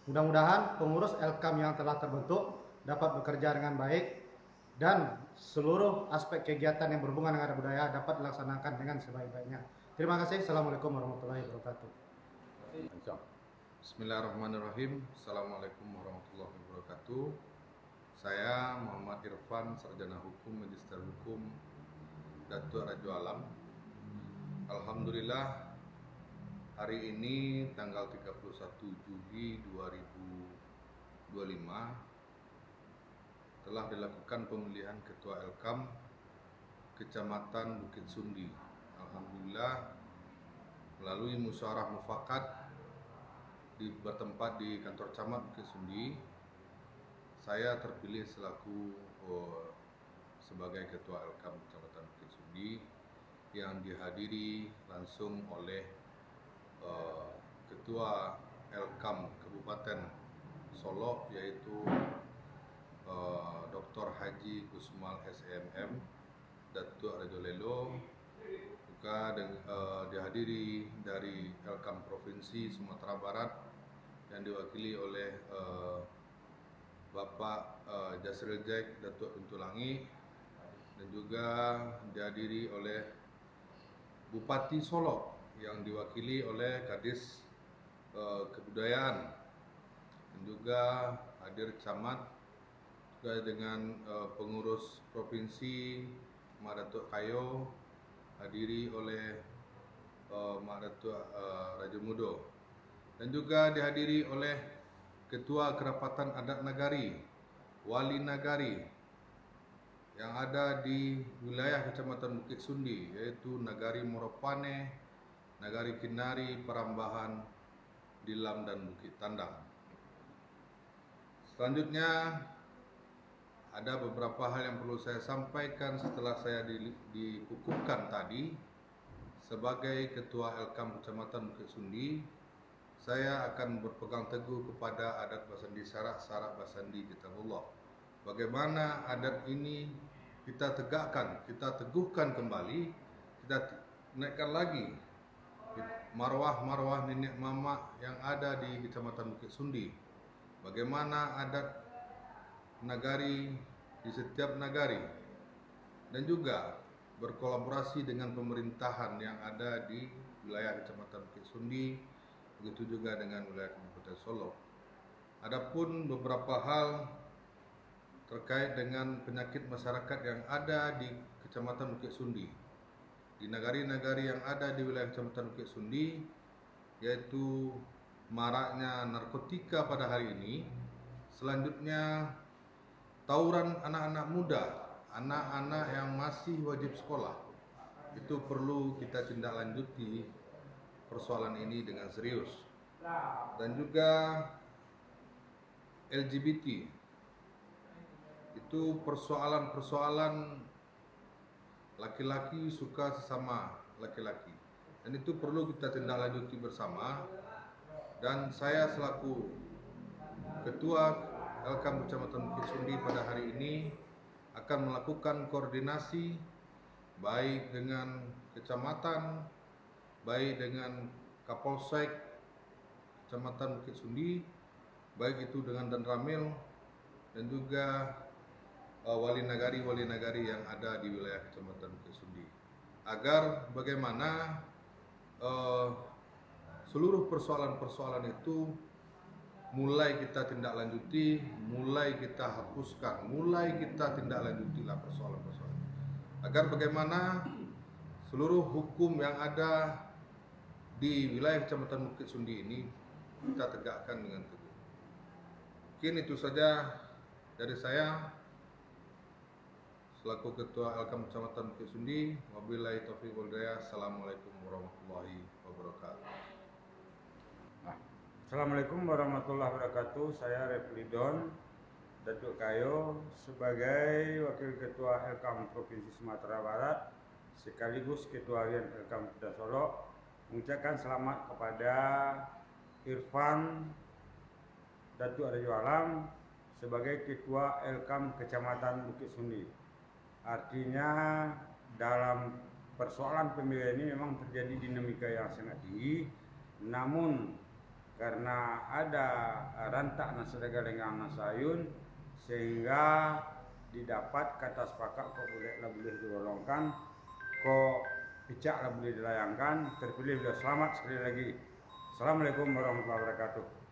Mudah-mudahan pengurus Elkam yang telah terbentuk dapat bekerja dengan baik dan seluruh aspek kegiatan yang berhubungan dengan adat budaya dapat dilaksanakan dengan sebaik-baiknya. Terima kasih. Assalamualaikum warahmatullahi wabarakatuh. Bismillahirrahmanirrahim. Assalamualaikum warahmatullahi wabarakatuh. Saya Muhammad Irfan, Sarjana Hukum, Magister Hukum, Datuk Rajo Alam. Alhamdulillah hari ini tanggal 31 Juli 2025 telah dilakukan pemilihan Ketua Elkam Kecamatan Bukit Sundi. Alhamdulillah melalui musyawarah mufakat bertempat di kantor Camat Bukit Sundi, saya terpilih selaku sebagai Ketua Elkam Kecamatan Bukit Sundi yang dihadiri langsung oleh Ketua Elkam Kabupaten Solo, yaitu Dr. Haji Kusmal SMM, Datuk Rajo Lelo, juga dihadiri dari Elkam Provinsi Sumatera Barat yang diwakili oleh Bapak Jasril Jaik, Datuk Pintulangi, dan juga dihadiri oleh Bupati Solo yang diwakili oleh Kadis Kebudayaan, dan juga hadir camat juga dengan pengurus provinsi Mak Datuk Kayo, hadiri oleh Mak Datuk Raja Mudo, dan juga dihadiri oleh Ketua Kerapatan Adat Nagari, Wali Nagari yang ada di wilayah Kecamatan Bukit Sundi, yaitu Nagari Moropane, Nagari Kinari, Parambahan, Dilam, dan Bukit Tandang. Selanjutnya ada beberapa hal yang perlu saya sampaikan setelah saya dikukuhkan tadi sebagai Ketua Elkam Kecamatan Bukit Sundi. Saya akan berpegang teguh kepada adat Basandi Sarak Basandi Kitabullah. Bagaimana adat ini kita tegakkan, kita teguhkan kembali, kita naikkan lagi marwah-marwah nenek mama yang ada di Kecamatan Bukit Sundi. Bagaimana adat nagari di setiap nagari, dan juga berkolaborasi dengan pemerintahan yang ada di wilayah Kecamatan Bukit Sundi, begitu juga dengan wilayah Kabupaten Solo. Adapun beberapa hal terkait dengan penyakit masyarakat yang ada di Kecamatan Bukit Sundi, di nagari-nagari yang ada di wilayah Kecamatan Bukit Sundi, yaitu maraknya narkotika pada hari ini. Selanjutnya tawuran anak-anak muda, anak-anak yang masih wajib sekolah, itu perlu kita tindak lanjuti persoalan ini dengan serius. Dan juga LGBT, itu persoalan-persoalan laki-laki suka sesama laki-laki, dan itu perlu kita tindak lanjuti bersama. Dan saya selaku Ketua Elkam Kecamatan Bukit Sundi pada hari ini akan melakukan koordinasi baik dengan kecamatan, baik dengan Kapolsek Kecamatan Bukit Sundi, baik itu dengan Danramil, dan juga wali nagari yang ada di wilayah Kecamatan Bukit Sundi, agar bagaimana seluruh persoalan-persoalan itu mulai kita tindak lanjuti, mulai kita hapuskan, mulai kita tindak lanjutilah persoalan-persoalan, agar bagaimana seluruh hukum yang ada di wilayah Kecamatan Bukit Sundi ini kita tegakkan dengan teguh. Mungkin itu saja dari saya selaku Ketua Elkam Kecamatan Bukit Sundi. Wabillahi taufiq wal hidayah. Assalamualaikum warahmatullahi wabarakatuh. Assalamualaikum warahmatullahi wabarakatuh. Saya Reflidon Datuk Kayo sebagai Wakil Ketua Elkam Provinsi Sumatera Barat sekaligus Ketua Harian Elkam Kota Solo mengucapkan selamat kepada Irfan Datuk Rajo Alam sebagai Ketua Elkam Kecamatan Bukit Sundi. Artinya dalam persoalan pemilihan ini memang terjadi dinamika yang sangat tinggi, namun karena ada rantak nasadaga dengan nasayun sehingga didapat kata sepakat kok boleh digolongkan, kok pecah boleh dilayangkan, terpilih sudah. Selamat sekali lagi. Assalamualaikum warahmatullahi wabarakatuh.